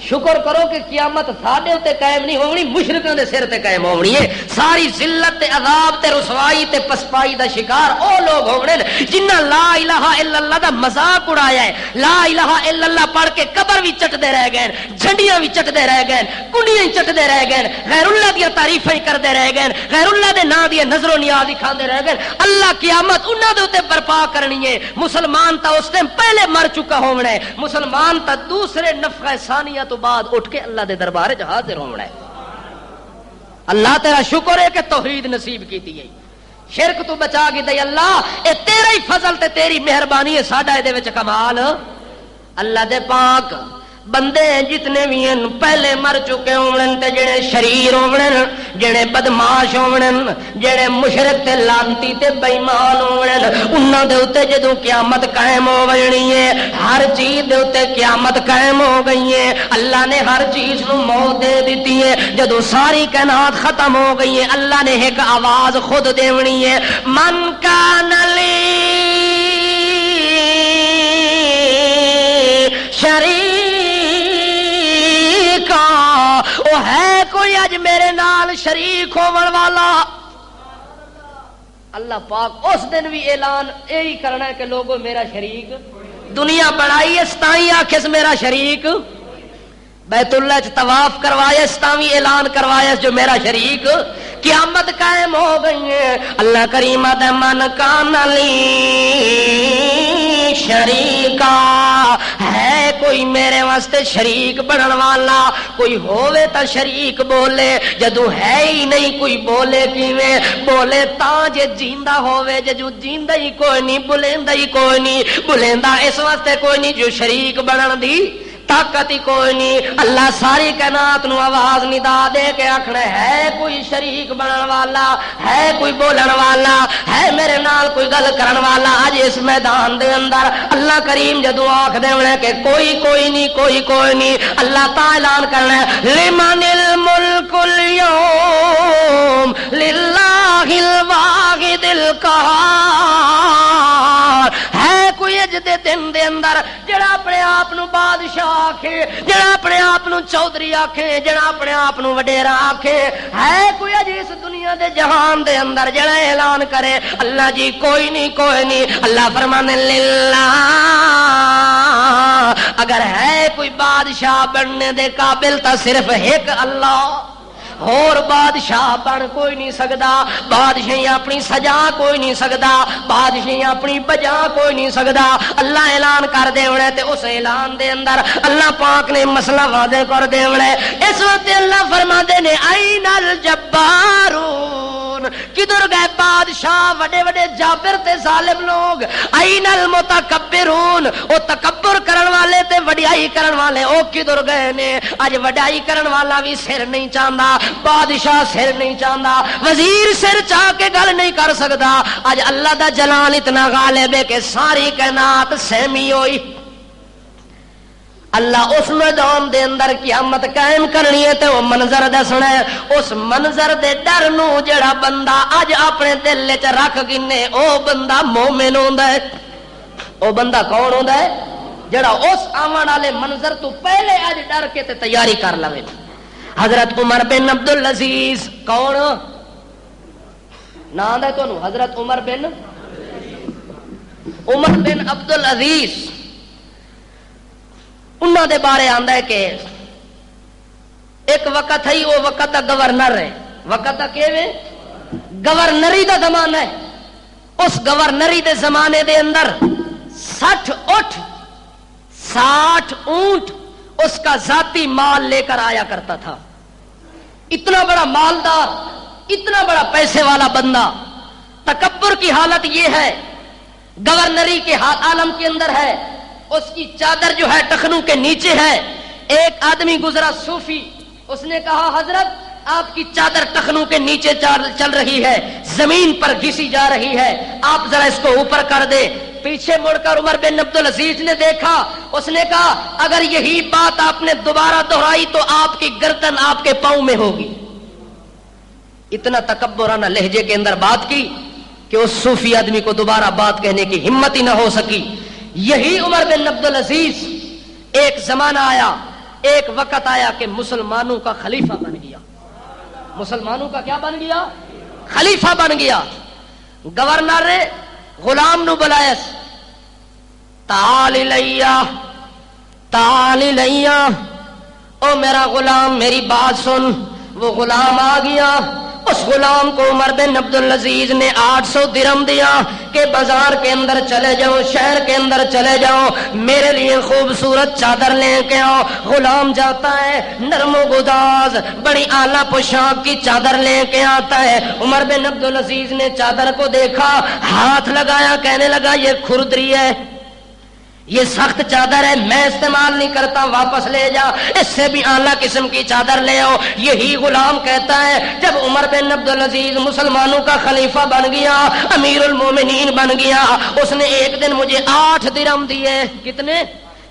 شکر کرو کہ قیامت ساڈے تے قائم نہیں ہونی، مشرکاں دے سر تے قائم ہونی ہے۔ ساری ذلت تے عذاب تے رسوائی تے پسپائی دا شکار او لوگ ہونے جنہ لا الہ الا اللہ دا مذاق اڑایا ہے، لا الہ الا اللہ پڑھ کے قبر بھی چٹدے رہ گئے، جھنڈیاں بھی چٹدے رہ گئے، کنڈیاں چٹدے رہ گئے، غیر اللہ دی تعریفیں کردے رہ گئے، غیر اللہ دے نام دی نظر و نیاز کھاندے رہ گئے۔ اللہ قیامت انہاں دے اوتے برپا کرنی ہے۔ مسلمان تا اس ٹائم پہلے مر چکا ہونا ہے، مسلمان تا دوسرے نفخہ ثانیہ تو بعد اٹھ کے اللہ دے دربار وچ حاضر ہونا ہے۔ اللہ تیرا شکر ہے کہ توحید نصیب کیتی ہے، شرک تو بچا کے دے اللہ، اے تیرا ہی فضل تے تیری مہربانی ہے، ساڈا اے دے وچ کمال۔ اللہ دے پاک بندے جتنے بھی ہیں پہلے مر چکے ہون تے جڑے شریر ہون، جڑے بدماش ہون، جڑے مشرک تے لعنتی تے بے ایمان ہون، انہاں دے اوتے جدوں قیامت قائم ہو جانی ہے، ہر چیز دے اوتے قیامت قائم ہو گئی ہے۔ اللہ نے ہر چیز نو موت دے دتی ہے۔ جدوں ساری کائنات ختم ہو گئی ہے، اللہ نے ایک آواز خود دیونی ہے، من کان لی شریک، وہ ہے کوئی اج میرے نال شریک ہون والا؟ اللہ پاک اس دن بھی اعلان یہی کرنا ہے کہ لوگوں میرا شریک، دنیا بنائی اس تائیں آخس میرا شریک، بیت اللہ چ طواف کروایا اس تاں بھی اعلان کروایا جو میرا شریک۔ قیامت قائم ہو گئی ہے۔ اللہ کریم دے من کان لی شریکا، ہے کوئی میرے واسطے شریک بنن والا؟ کوئی ہووے تا شریک بولے، جدو ہے ہی نہیں کوئی بولے کیویں؟ بولے تاں جے جیندا ہووے، جے جو جیندا ہی کوئی نہیں، بولیندا ہی کوئی نہیں، بولیندا اس واسطے کوئی نہیں جو شریک بنن دی طاقت ہی کوئی نہیں۔ اللہ ساری کائنات نو آواز ندا دے کے آکھنا ہے کوئی شریک بنن والا، ہے کوئی بولن والا، ہے میرے نال کوئی گل کرن والا؟ اج اس میدان دے اندر اللہ کریم جدوں آکھ دے کہ کوئی نہیں، کوئی نہیں، اللہ تا اعلان کرنا ہے لمن الملک اليوم للہ الواحد القہار۔ ہے کوئی اج دے دن دے اندر جڑا اپنے آپ نو بادشاہ آکھے، جڑا اپنے آپ نو چودھری آکھے، جڑا اپنے آپ نو وڈیرا آکھے؟ ہے کوئی اج اس دنیا دے جہان دے اندر جڑا اعلان کرے اللہ جی کوئی نہیں؟ اللہ فرمانے للہ، اگر ہے کوئی بادشاہ بننے دے قابل تا صرف ایک اللہ، اور بادشاہ بن کوئی نہیں سکتا، بادشاہی اپنی سجا کوئی نہیں سکتا، بادشاہی اپنی بجا کوئی نہیں سکتا۔ اللہ اعلان کر دے ہونا تے اس اعلان دے اندر اللہ پاک نے مسئلہ واضح کر دے ہونا۔ اس وقت اللہ فرما دے نے این الجبارون، کدھر گئے بادشاہ وڈے وڈے جابر تے ظالم لوگ این المتکبرون او تکبر کرن والے تے وڈیائی کرن والے او کدھر گئے نے؟ اج وڈائی کرن والا بھی سر نہیں چاہندا، بادشاہ سر نہیں چاہندا، وزیر سر چاہ کے گل نہیں کر سکدا۔ اج اللہ دا جلال اتنا غالب ہے کہ ساری کائنات سہمی ہوئی۔ اللہ اس میدان دے اندر قیامت قائم کرنی ہے تے وہ منظر دسنا ہے۔ اس منظر دے ڈر نو جڑا بندہ اج اپنے دل وچ رکھ گنے او بندہ مومن ہوندا ہے۔ او بندہ کون ہوندا ہے؟ جڑا اس آون والے منظر تو پہلے اج ڈر کے تے تیاری کر لوے۔ حضرت عمر بن عبد العزیز کون نام ہے تانوں؟ حضرت عمر بن عبد العزیز انہاں دے بارے آندا ہے کہ ایک وقت ہے وہ وقت دا گورنر ہے، وقت دا کیویں گورنری دا زمانہ ہے۔ اس گورنری دے زمانے دے اندر 60 اونٹ اس کا ذاتی مال لے کر آیا کرتا تھا۔ اتنا بڑا مالدار، اتنا بڑا پیسے والا بندہ، تکبر کی حالت یہ ہے، گورنری کے عالم کے اندر ہے، اس کی چادر جو ہے ٹخنوں کے نیچے ہے۔ ایک آدمی گزرا صوفی، اس نے کہا حضرت آپ کی چادر ٹخنوں کے نیچے چل رہی ہے، زمین پر گھسی جا رہی ہے، آپ ذرا اس کو اوپر کر دے۔ پیچھے مڑ کر عمر بن عبد العزیز نے دیکھا، اس نے کہا اگر یہی بات آپ نے دوبارہ دہرائی تو آپ کی گردن آپ کے پاؤں میں ہوگی۔ اتنا تکبرانہ لہجے کے اندر بات کی کہ اس صوفی آدمی کو دوبارہ بات کہنے کی ہمت ہی نہ ہو سکی۔ یہی عمر بن عبد العزیز ایک زمانہ آیا، ایک وقت آیا کہ مسلمانوں کا خلیفہ بن گیا۔ مسلمانوں کا کیا بن گیا؟ خلیفہ بن گیا۔ گورنر نے غلام نو بلایا، تعال الیہ، او میرا غلام میری بات سن۔ وہ غلام آ گیا، اس غلام کو عمر بن عبد العزیز نے 800 درہم دیا کہ بازار کے اندر چلے جاؤ، شہر کے اندر چلے جاؤ، میرے لیے خوبصورت چادر لے کے آؤ۔ غلام جاتا ہے، نرم و گداز بڑی اعلیٰ پوشاک کی چادر لے کے آتا ہے۔ عمر بن عبد العزیز نے چادر کو دیکھا، ہاتھ لگایا، کہنے لگا یہ کھردری ہے، یہ سخت چادر ہے، میں استعمال نہیں کرتا، واپس لے جا، اس سے بھی اعلیٰ قسم کی چادر لے آؤ۔ یہی غلام کہتا ہے جب عمر بن عبد العزیز مسلمانوں کا خلیفہ بن گیا، امیر المومنین بن گیا، اس نے ایک دن مجھے 8 درہم دیے۔ کتنے؟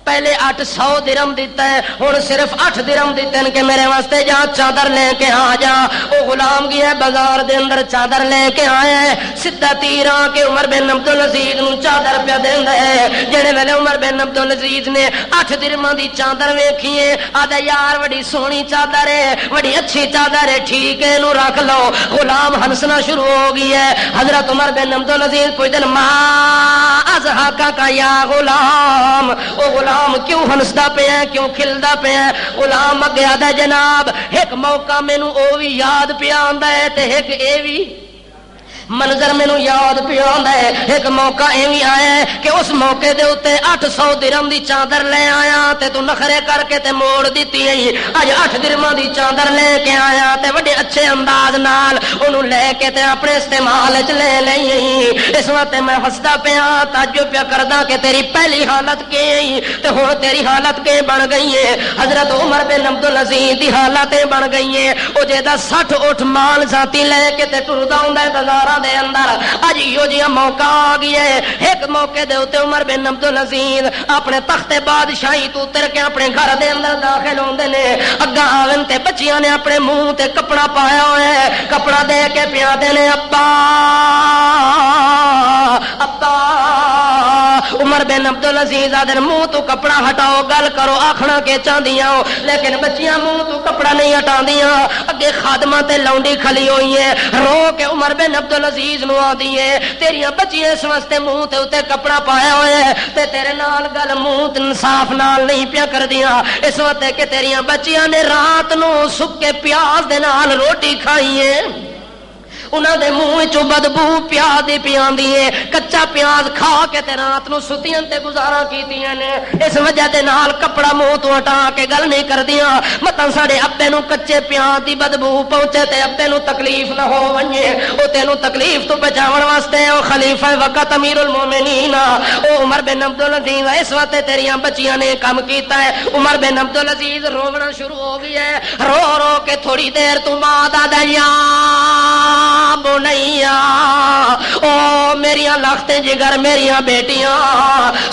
پہلے 800 درہم دیتا ہے، ہن صرف 8 درہم دیتے ہیں کہ میرے واسطے جا چادر لے کے آ جا۔ وہ غلام گیا بازار دے اندر چادر لے کے آیا ہے، سیدھا تیر آ کے عمر بن عبد العزیز نو چادر پیا دیندا ہے۔ جڑے ویلے عمر بن عبد العزیز نے 8 درہماں دی چادر ویکھی ہے، آدا یار بڑی سونی چادر ہے، بڑی اچھی چادر ہے، ٹھیک ہے اینو رکھ لو۔ غلام ہنسنا شروع ہو گیا ہے۔ حضرت عمر بن عبد العزیز پوچھتے ما ازحاکا کا یا غلام، او غلام کیوں ہنسدا پیا ہے، کیوں کھلدا پیا ہے؟ غلام اگے آدا جناب ایک موقع مینوں او وی یاد پیا آندا ہے تے ایک اے وی منظر مینوں یاد پیا آندا ہے۔ ایک موقع ایویں آیا ہے کہ اس موقع دے اوتے 800 درہم دی چادر لے آیا تے تو نخرے کر کے تے موڑ دتی ہے۔ اج 8 درہماں دی چادر لے کے آیا تے بڑے اچھے انداز نال اونوں لے کے تے اپنے استعمال وچ لے لئی۔ اس وقت میں ہسدا پیا، تعجب پیا کردا کہ تیری پہلی حالت کی ہے تے ہن تیری حالت کی بن گئی ہے۔ حضرت عمر بن عبد العزیز دی حالتیں بن گئی ہیں۔ او جیدا 60 اٹھ مال ذاتی لے کے تے ٹردا ہوندا ہے بازاراں دے اندر، اج ایو جہا موقع آ گیا ہے۔ ایک موقع دے اوتے عمر بن عبد العزیز اپنے تخت بادشاہی تو اتر کے اپنے گھر دے اندر داخل ہوندے نے۔ اگاں آون تے بچیاں نے اپنے منہ تے کپڑا پایا ہوا ہے، کپڑا دے کے پیادے نے ابا ابا۔ عمر بن عبد العزیز آدھے منہ تو کپڑا ہٹاؤ، گل کرو، آکھنا کے چاہدیاں ہو، لیکن بچیاں منہ تو کپڑا نہیں ہٹاندیاں۔ اگے خادمہ تے لونڈی کھلی ہوئی ہے، رو کے عمر بن عبد العزیز نو آدھی ہے تیریاں بچیاں اس واسطے منہ تے اوتے کپڑا پایا ہوا ہے تے تیرے نال گل منہ انصاف نال نہیں پیا کردیاں، اس واسطے کہ تیریاں بچیاں نے رات نو سکے پیاز دے نال روٹی کھائی ہے۔ انہاں دے منہ وچوں بدبو پیاز دی پیاندی ہے، کچا پیاز کھا کے تے رات نو ستیاں تے گزارا کیتیاں نے، اس وجہ دے نال کپڑا منہ تو ہٹا کے گل نہیں کردیاں، مطلب ساڈے ابے نو کچے پیاز دی بدبو پہنچے تے ابے نو تکلیف نہ ہو ونجے، او تینوں تکلیف تو بچاون واسطے او خلیفہ وقت امیر المومنین او عمر بن عبدالعزیز اس وقت تیریاں بچیاں نے کام کیتا ہے۔ عمر بن عبدالعزیز رونا شروع ہو گیا ہے، رو رو کے تھوڑی دیر تو ماں دا دیا بنیا او میریاں لخت جگر میریاں بیٹیاں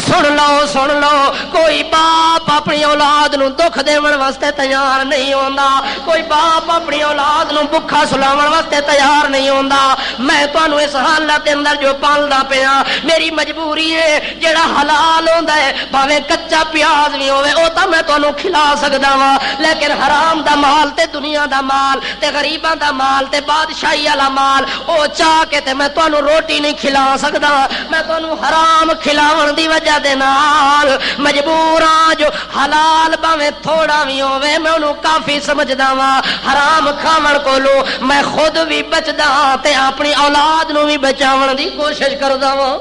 سن لو کوئی باپ اپنی اولاد نو دکھ دیون واسطے تیار نہیں ہوندا، کوئی باپ اپنی اولاد نو بھکھا سلاون واسطے تیار نہیں ہوندا۔ میں تانوں اس حالت دے اندر جو پالدا پیا میری مجبوری ہے، جڑا حلال ہوندا ہے بھاویں کچا پیاز بھی ہوے او تاں میں تانوں کھلا سکدا وا، لیکن حرام دا مال تے دنیا دا مال تے غریباں دا مال تے بادشاہی والا مال او چاہ کے تے میں تانوں روٹی نہیں کھلا سکدا، میں تانوں حرام کھلاون دی وجہ دے نال مجبور ہاں۔ جو حلال بھاویں تھوڑا بھی ہوے میں انہوں کافی سمجھدا وا، حرام کھاون کولوں میں خود بھی بچدا تے اپنی اولاد نو بھی بچاون دی کوشش کردا وا۔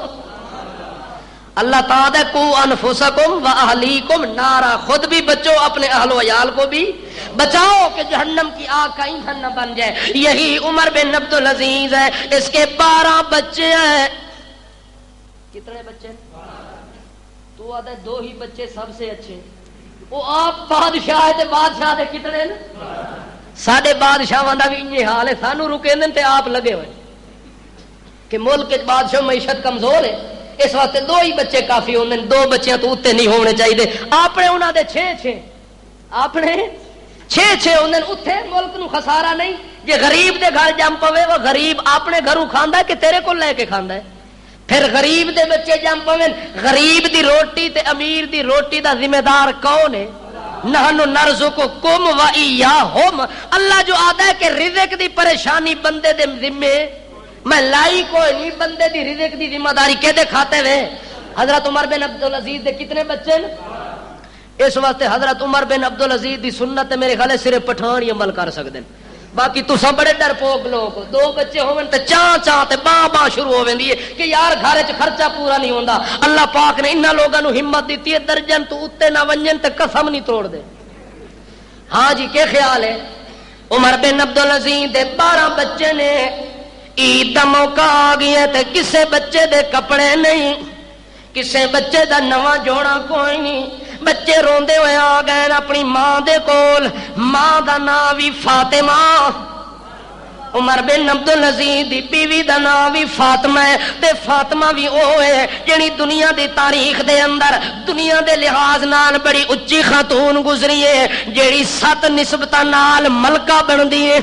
اللہ تعالیٰ کو انفسکم و اہلیکم نارا، خود بھی بچو اپنے اہل و عیال کو بھی بچاؤ کہ جہنم کی آگ کا ایندھن نہ بن جائے۔ یہی عمر بن عبدالعزیز ہے، اس کے 12 بچے ہیں۔ کتنے بچے؟ تو آدھے 2 ہی بچے سب سے اچھے، وہ آپ بادشاہ ہے تے بادشاہ دے کتنے نا؟ ساڈے بادشاہاں دا بھی یہ حال ہے، سانو رکے تے آپ لگے ہوئے کہ ملک بادشاہ معیشت کمزور ہے، اس واسطے 2 ہی بچے کافی ہوندے، 2 بچیاں تو اتنے نہیں ہونے چاہیے۔ اپنے انہاں دے 6 اپنے 6 ہوندے، اتنے ملک نو خسارہ نہیں۔ جے غریب دے گھر جم پوے وہ غریب اپنے گھروں کھاندا ہے کہ تیرے کول لے کے کھاندا ہے؟ پھر غریب دے بچے جم پویں، غریب دی روٹی تے امیر دی روٹی دا ذمہ دار کون ہے؟ نحن نرزقکم و ایاہم۔ اللہ جو آدا ہے کہ رزق دی پریشانی بندے دے ذمے میں لائی کوئی نہیں، بندے دی رزق دی ذمہ داری کہدے کھاتے وے؟ حضرت عمر بن عبدالعزیز دے کتنے بچے ہیں؟ اس واسطے حضرت عمر بن عبدالعزیز دی سنت میرے خیال صرف پٹھان ہی عمل کر سکتے ہیں، باقی تو سب بڑے ڈرپوک لوگ 2 بچے ہوون تے چاں تے باں شروع ہو ویندی ہے کہ یار گھر وچ خرچہ پورا نہیں ہوندا۔ اللہ پاک نے انہاں لوگاں نو ہمت دتی ہے درجن تو اتے نہ ونجن تے قسم نہیں توڑ دے۔ ہاں جی کیا خیال ہے؟ عمر بن عبدالعزیز دے 12 بچے نے، عید دا موقع آ گیا تے کسے بچے دے کپڑے نہیں، کسے بچے دا نواں جوڑا کوئی نہیں، بچے روندے ہوئے آ گئے اپنی ماں دے کول، ماں دا نام بھی فاطمہ، عمر بن عبدالعزیز دی بیوی دا نام بھی فاطمہ ہے، تے فاطمہ بھی او ہے جڑی دنیا دی تاریخ دے اندر دنیا دے لحاظ نال بڑی اچھی خاتون گزری ہے، جڑی 7 نسبتاں نال ملکہ بندی ہے۔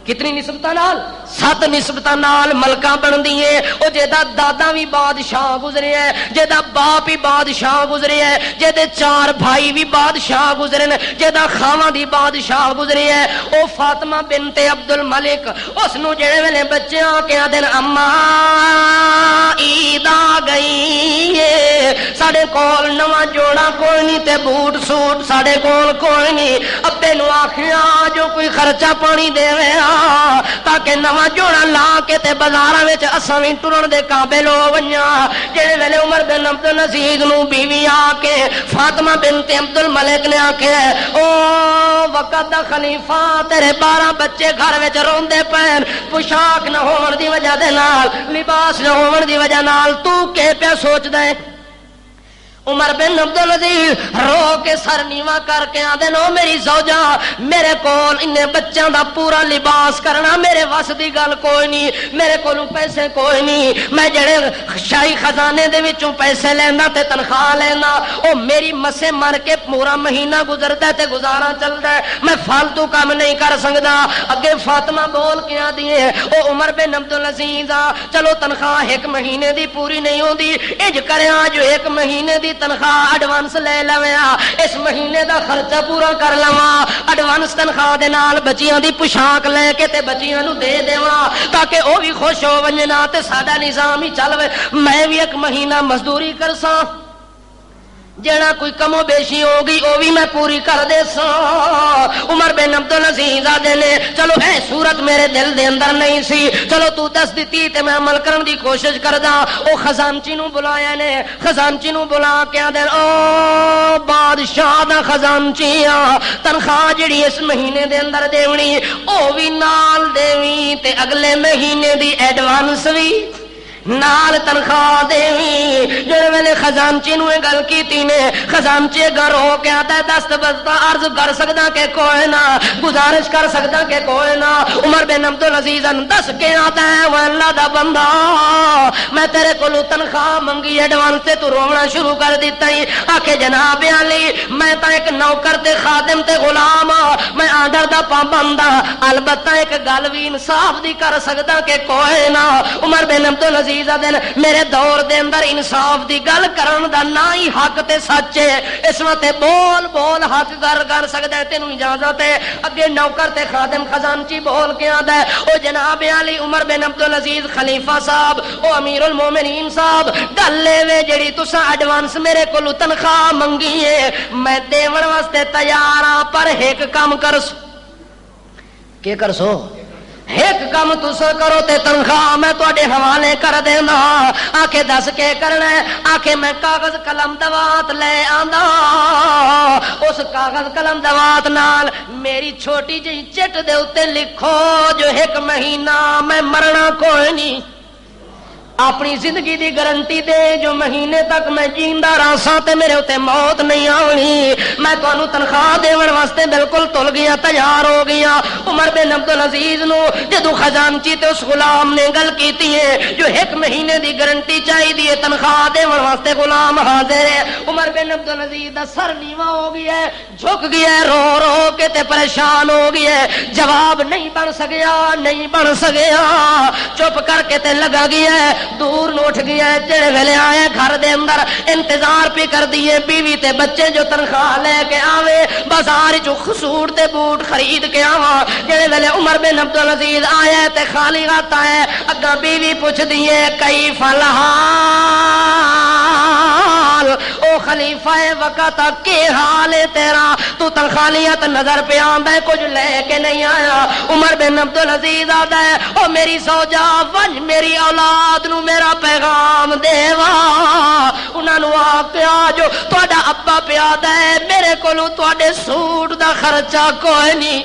کتنی نسبتاں نال؟ 7 نسبتاں نال ملکاں بندی ہے۔ او جیدا دادا بھی بادشاہ گزرے ہے، جیدا باپ بھی بادشاہ گزرے ہے، جیدے 4 بھائی بھی بادشاہ گزرے ہیں، جیدا خاواں دی بادشاہ گزرے ہے، او فاطمہ بنت عبد الملک۔ اس نو جڑے ویلے بچے آ کے آدن اماں عید آ گئی ہے، ساڈے کول نواں جوڑا کوئی نہیں تے بوٹ سوٹ ساڈے کول کوئی نہیں، ابے نو آکھیا جو کوئی خرچہ پانی دیوے تاکہ نواں جوڑا لا کے تے بازاراں وچ اساں وی ٹرن دے قابل ہو ونجاں۔ جڑے ویلے عمر بن عبدالعزیز نو بیوی آ کے فاطمہ بنت عبد الملک نے آکھیا او وقت دا خلیفہ تیرے 12 بچے گھر وچ روندے پین، پوشاک نہ ہون دی وجہ دے نال، لباس نہ ہون دی وجہ نال، تو کہ پیا سوچدا ہے؟ عمر بن عبدالعزیز رو کے سر نیواں کر کے آدھے نو میری زوجہ میرے کول انہیں بچوں دا پورا لباس کرنا میرے وس دی گل کوئی نہیں، میرے کولوں پیسے کوئی نہیں، میں جڑے شاہی خزانے دے وچوں پیسے لینا تے تنخواہ لینا او میری مسے مر کے پورا مہینہ گزردا تے گزارا چلدا ہے، میں فالتو کام نہیں کر سکدا۔ اگے فاطمہ بول کے آدھی ہے او عمر بن عبدالعزیز چلو تنخواہ 1 مہینے دی پوری نہیں ہوندی، انج کریاں جو 1 مہینے دی تنخواہ ایڈوانس لے لواں، اس مہینے دا خرچہ پورا کر لواں، ایڈوانس تنخواہ دے نال بچیاں دی پوشاک لے کے تے بچیاں نو دے دیواں تاکہ او بھی خوش ہو ونجنا تے ساڈا نظام ہی چل وے، میں بھی 1 مہینہ مزدوری کرساں۔ جڑا کوئی کم و بیشی ہوگی وہ بھی میں پوری کر دے سا۔ عمر بن عبدالعزیز آدھے نے چلو اے صورت میرے دل دے اندر نہیں سی، چلو تو دس دیتی تے میں عمل کرن دی کوشش کردا۔ او خزانچی نو بلایا نے، خزانچی نو بلا کے آدھے او بادشاہ دا خزانچی آ، تنخواہ جڑی اس مہینے دے اندر دیونی او بھی نال دیویں تے اگلے مہینے دی ایڈوانس بھی نال تنخواہ دیویں۔ جڑے ویلے خزانچی نو گل کیتی نے، خزانچی گھر ہو کے آتا ہے دست بستا عرض کر سکدا کہ کوئی نہ، گزارش کر سکدا کہ کوئی نہ۔ عمر بن عبدالعزیز دس کے آتا ہے وہ اللہ دا بندہ میں تیرے کولو تنخواہ منگی ایڈوانس تے تو رونا شروع کر دیتا ہی۔ آکھے جناب علی میں تا ایک نوکر تے خادم تے غلام ہاں، میں آرڈر دا پابند ہاں، البتہ ایک گل وی انصاف دی کر سکدا کہ کوئی نہ۔ عمر بن عبدالعزیز دن میرے دور دے اندر انصاف دی گل کرن دا نہ ہی حق تے سچ ہے، اس وقت بول بول حق کر سکدا ہے، تینوں اجازت ہے۔ اگے نوکر تے خادم خزانچی بول کے آندا ہے او جناب علی عمر بن عبدالعزیز خلیفہ صاحب او امیر المومنین صاحب گل لے جڑی تساں ایڈوانس میرے کولو تنخواہ منگی ہے میں دیون واسطے تیار ہاں، پر ایک کام کرسو۔ کی کرسو؟ ایک کام تسا کرو تے تنخواہ میں تواڈے حوالے کر دینا۔ آکھے دس کے کرنا ہے؟ آکھے میں کاغذ قلم دوات لے آندا، اس کاغذ قلم دوات نال میری چھوٹی جی چٹ دے اوتے لکھو جو ایک مہینہ میں مرنا کوئی نہیں، اپنی زندگی دی گارنٹی دے جو مہینے تک میں جیندا رہاں تے میرے اوتے موت نہیں آنی، میں تانوں تنخواہ دیون واسطے بالکل تل گیا، تیار ہو گیا۔ عمر بن عبدالعزیز نو جدوں خزانچی تے اس غلام نے گل کیتی ہے جو ایک مہینے دی گارنٹی چاہیے تنخواہ دیون واسطے غلام حاضر ہے، عمر بن عبدالعزیز دا سر نیواں ہو گیا ہے، جھک گیا ہے، رو رو کے تے پریشان ہو گیا ہے، جواب نہیں بن سکیا، نہیں بن سکیا، چپ کر کے تے لگا گیا ہے، دور نو اٹھ گیا ہے۔ جڑے ویلے آئے گھر دے اندر انتظار پہ کر دیے بیوی تے بچے جو تنخواہ لے کے آوے، بازار چ خسوٹ تے بوٹ خرید کے آواں۔ جڑے ویلے عمر بن عبدالعزیز آیا تے خالی ہاتھ آیا، اگا بیوی پوچھ دیے کیف الحال، او خلیفہ وقت کے حال ہے تیرا، تو تنخواہیت نظر پہ آندا ہے کچھ لے کے نہیں آیا۔ عمر بن عبدالعزیز آدا ہے او میری زوجہ ونج میری اولاد نو میرا پیغام دیوا، انہاں نو آکھیا جو تہاڈا ابا پیادا ہے میرے کولوں تہاڈے سوٹ دا خرچہ کوئی نہیں،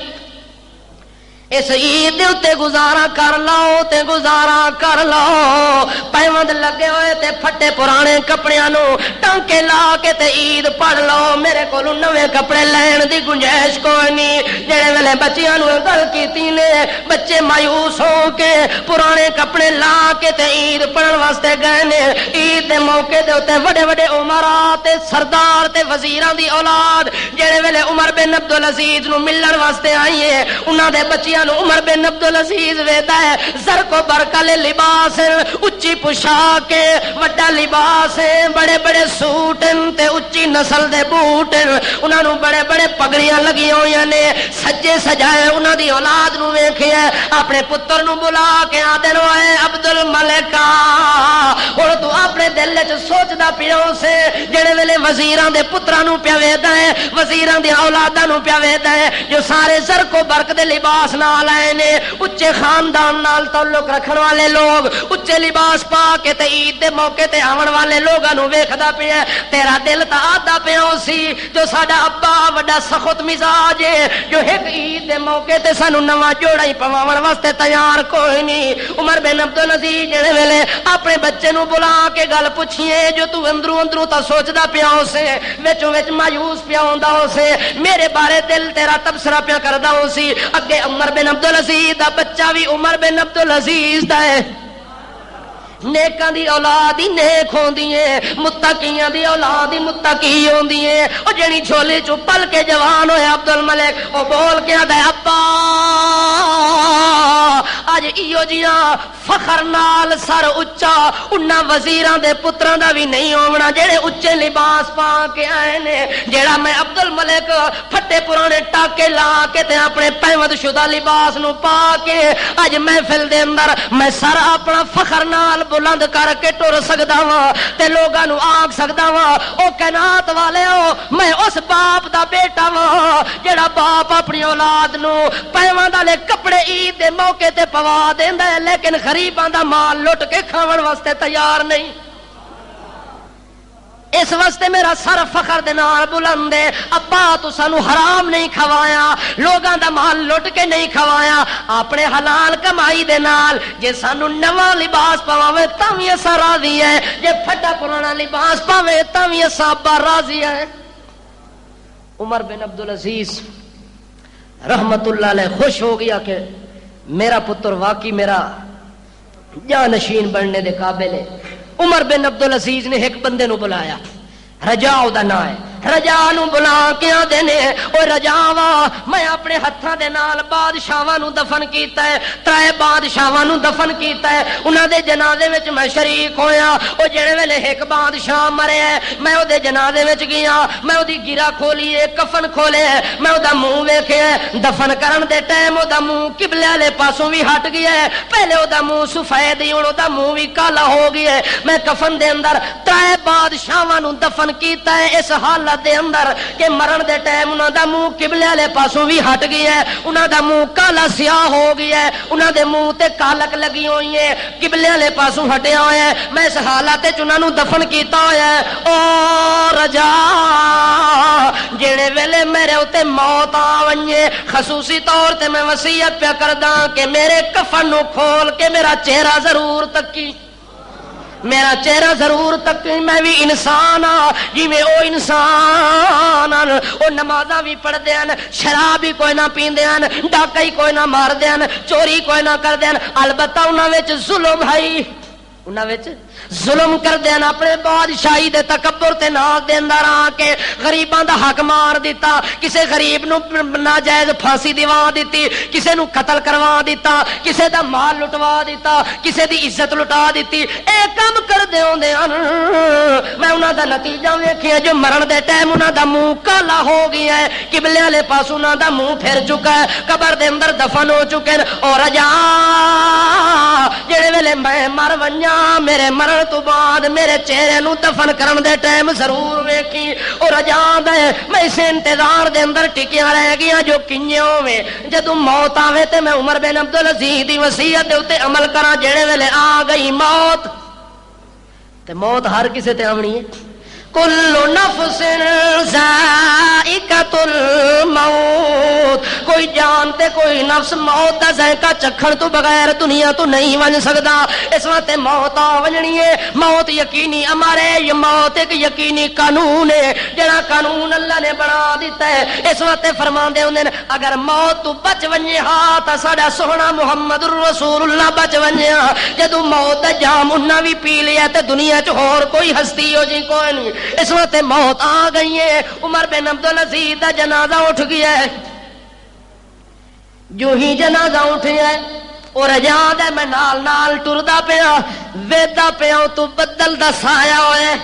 اس عید دے اتے گزارا کر لو تے گزارا کر لو، پیوند لگے ہوئے تے پھٹے پرانے کپڑیاں نو ٹانکے لا کے تے عید پڑھ لو، میرے کولوں نویں کپڑے لین دی گنجائش کوئی نہیں۔ جڑے ویلے بچیاں نو گل کیتی نے بچے مایوس ہو کے پرانے کپڑے لا کے تے عید پڑھن واسطے گئے نے۔ عید دے موقع دے اوتے بڑے بڑے عمراء تے سردار تے وزیراں دی اولاد جڑے ویلے عمر بن عبدالعزیز نو ملن واسطے آئی ہے، انہاں دے بچیاں عمر بن عبدالعزیز ویدا ہے زرق و برقل لباس، اچھی پوشاک وڈا لباس، بڑے بڑے سوٹ تے اچھی نسل دے بوٹ، انہاں نو بڑے بڑے پگڑیاں لگی ہوئی نے، سجے سجائے انہاں دی اولاد نو ویکھیا، اپنے پتر نو بلا کے آدھے نو اے عبد الملک ہن تو اپنے دل وچ سوچدا پیو سے جڑے ویلے وزیراں دے پتراں نو پیا ویدا ہے، وزیراں دی اولاداں نو پیا ویدا ہے جو سارے زرق و برق دے لباس نال آئے نے، اچے خاندان نال تعلق رکھن والے لوگ اچے لباس پا کے تے عید دے موقع تے آون والے لوگاں نو ویکھدا پیا، تیرا دل تا آدا پیو سی جو ساڈا ابا وڈا سخت مزاج ہے جو ایک عید دے موقع تے سانو نواں جوڑا ہی پواون واسطے تیار کوئی نہیں۔ عمر بن عبدالعزیز جڑے ویلے اپنے بچے نو بلا کے گل پوچھیے جو تو اندروں اندروں تا سوچدا پیا ہو سے، وچوں وچ مایوس پیا ہوندا ہو سے، میرے بارے دل تیرا تبصرہ پیا کردا ہو سی، اگے عمر بن عبدالعزیز دا بچہ بھی عمر بن عبدالعزیز دا ہے، نیکاں دی اولاد ہی نیک ہوندی ہے، متقیاں دی اولاد ہی متقی ہوندی ہے۔ او جڑی جھولے چوں پل کے جوان ہویا عبد الملک او بول کے آندا ابا تاج ایو جیاں فخر نال سر اچا انہاں وزیراں دے پتراں دا بھی نہیں ہونا جڑے اچے لباس پا کے آئے نے. جیڑا میں عبد الملک پھٹے پرانے ٹاکے لا کے تے اپنے پیوند شدہ لباس نو پا کے اج محفل دے اندر میں سر اپنا فخر نال بلند کر کے ٹر سکدا وا تے لوگاں نو آکھ سکدا وا او کائنات والیو میں اس باپ دا بیٹا وا جڑا باپ اپنی اولاد نو پیوند والے کپڑے عید دے موقع تے پوا دیندا ہے لیکن غریباں دا مال لٹ کے کھاون واسطے تیار نہیں. اس واسطے میرا سر فخر دے نال بلند ہے. ابا تو سانو حرام نہیں کھوایا, لوگاں دا مال لٹ کے نہیں کھوایا, اپنے حلال کمائی دے نال جے سانو نواں لباس پواوے تاں وی اساں راضی ہیں, جے پھٹا پرانا لباس پاوے تاں وی اساں ابا راضی ہیں. عمر بن عبدالعزیز رحمت اللہ علیہ خوش ہو گیا کہ میرا پتر واقعی میرا جانشین بننے دے قابل ہے. عمر بن عبدالعزیز نے ایک بندے نو بلایا, رجا دا نام ہے. رجا نو بلا کے آدھے نے او رجا وا میں اپنے ہتھاں دے نال بادشاہاں نو دفن کیتا ہے, 3 بادشاہاں نو دفن کیتا ہے, انہاں دے جنازے وچ میں شریک ہویا. او جڑے ویلے ایک بادشاہ مرے میں او دے جنازے وچ گیا, میں او دی گرا کھولی ہے, کفن کھولے, میں او دا منہ ویکھیا, دفن کرن دے ٹائم او دا منہ قبلے والے پاسوں بھی ہٹ گیا ہے, پہلے او دا منہ سفید ہی ہن او دا منہ بھی کالا ہو گیا ہے. میں کفن دے اندر 3 بادشاہاں نو دفن کیتا ہے اس حالت دے اندر کہ مرن دے ٹائم انہاں دا منہ قبلے والے پاسوں بھی ہٹ گیا ہے, انہاں دا منہ کالا سیاہ ہو گیا ہے, انہاں دے منہ تے کالک لگی ہوئی ہے, قبلے والے پاسوں ہٹیا ہوا ہے. میں اس حالت وچ انہاں نو دفن کیتا ہوا ہے. او رجا جڑے ویلے میرے اوتے موت آ ونجے خصوصی طور تے میں وصیت پیا کردا کہ میرے کفن نو کھول کے میرا چہرہ ضرور تکی, میرا چہرہ ضرور تک. میں بھی انسان ہاں جی میں او انسان او نمازاں بھی پڑھ دین, شراب بھی کوئی نہ پیندے ہیں, ڈاکہ ہی کوئی نہ مار دین, چوری کوئی نہ کر دین, البتہ انہاں وچ ظلم ہے, انہاں وچ ظلم کر دین. اپنے بادشاہی دے تکبر تے ناز دے اندر آ کے غریباں دا حق مار دیتا, کسے غریب نو ناجائز پھانسی دیوا دیتی, کسے نو قتل کروا دیتا, کسے دا مال لٹوا دیتا, کسے دی عزت لٹا دیتی. اے کم کر دیوندے ہن میں انہاں دا نتیجہ ویکھیا جو مرن دے ٹائم انہاں دا منہ کالا ہو گیا ہے, قبلے والے پاس انہاں دا منہ پھر چکا ہے, قبر دے اندر دفن ہو چکے ہیں. اور رجا جڑے ویلے میں مر ونجاں میرے مرن تو بعد میرے چہرے نو دفن کرن دے ٹائم ضرور ویکھی. اور رجا دے میں اس انتظار دے اندر ٹکیا رہ گیا جو کنجے ہوے جدوں موت آوے تے میں عمر بن عبدالعزیز دی وصیت دے اوتے عمل کراں. جڑے ویلے آ گئی موت تے موت ہر کسے تے آونی ہے. کل نفس ذائقۃ الموت, کوئی جان تے کوئی نفس موت دا ذائقہ چکھن تو بغیر دنیا تو نہیں ون سکدا. اس واسطے موت آ ونجنی ہے, موت یقینی امارے, یہ موت ایک یقینی قانون ہے جڑا قانون اللہ نے بنا دیتا ہے. اس واسطے فرماندے ہوندے نے اگر موت تو بچ ونجے ہاں تا ساڈا سوہنا محمد رسول اللہ بچ ونجیا. جدوں موت دا جام انہاں بھی پی لیا تے دنیا چ ہور کوئی ہستی ہو جی کوئی نہیں. اس وقت موت آ گئی ہے. عمر بن عبدالعزیز دا جنازہ اٹھ گیا ہے. جو ہی جنازہ اٹھیا ہے اور رجا دے میں نال نال ٹردا پیا ویدا پیا تو بدل دا سایہ ہوئے.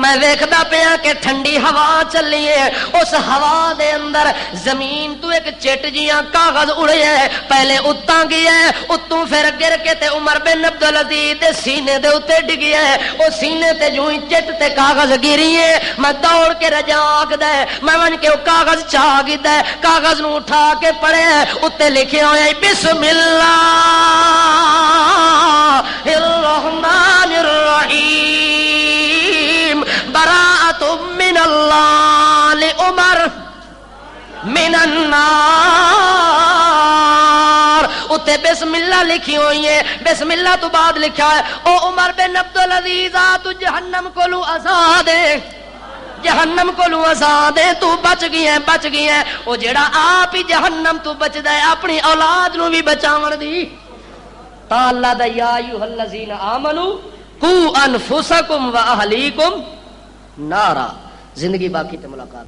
میں ویکھدا پیا کہ ٹھنڈی ہوا چلی ہے, اس ہوا دے اندر زمین تو ایک چٹ جیاں کاغذ اڑے ہے, پہلے اتاں گیا ہے, اتوں پھر گر کے تے عمر بن عبدالعزیز دے سینے دے اوتے ڈگیا ہے. او سینے تے جوں ہی چٹ تے کاغذ گری ہے. میں دوڑ کے رجا آکھدا ہے میں ون کے او کاغذ چا گدا ہے, کاغذ نو اٹھا کے پڑھیا اوتے لکھیا ہویا ہے بسم اللہ الرحمن الرحیم براءۃ من اللہ لعمر من النار. اتے بسم اللہ لکھی ہوئی ہے, بسم اللہ تو بعد لکھا ہے او عمر بن عبدالعزیز تو جہنم کولو آزاد ہے, جہنم کولو آزاد ہے, تو بچ گیا ہے, بچ گیا ہے. او جڑا آپ ہی جہنم تو بچدا ہے اپنی اولاد نو بھی بچاون دی تا اللہ دا یا ایھا الذین آمنو قوا انفسکم واہلیکم نارا. زندگی باقی تے ملاقات.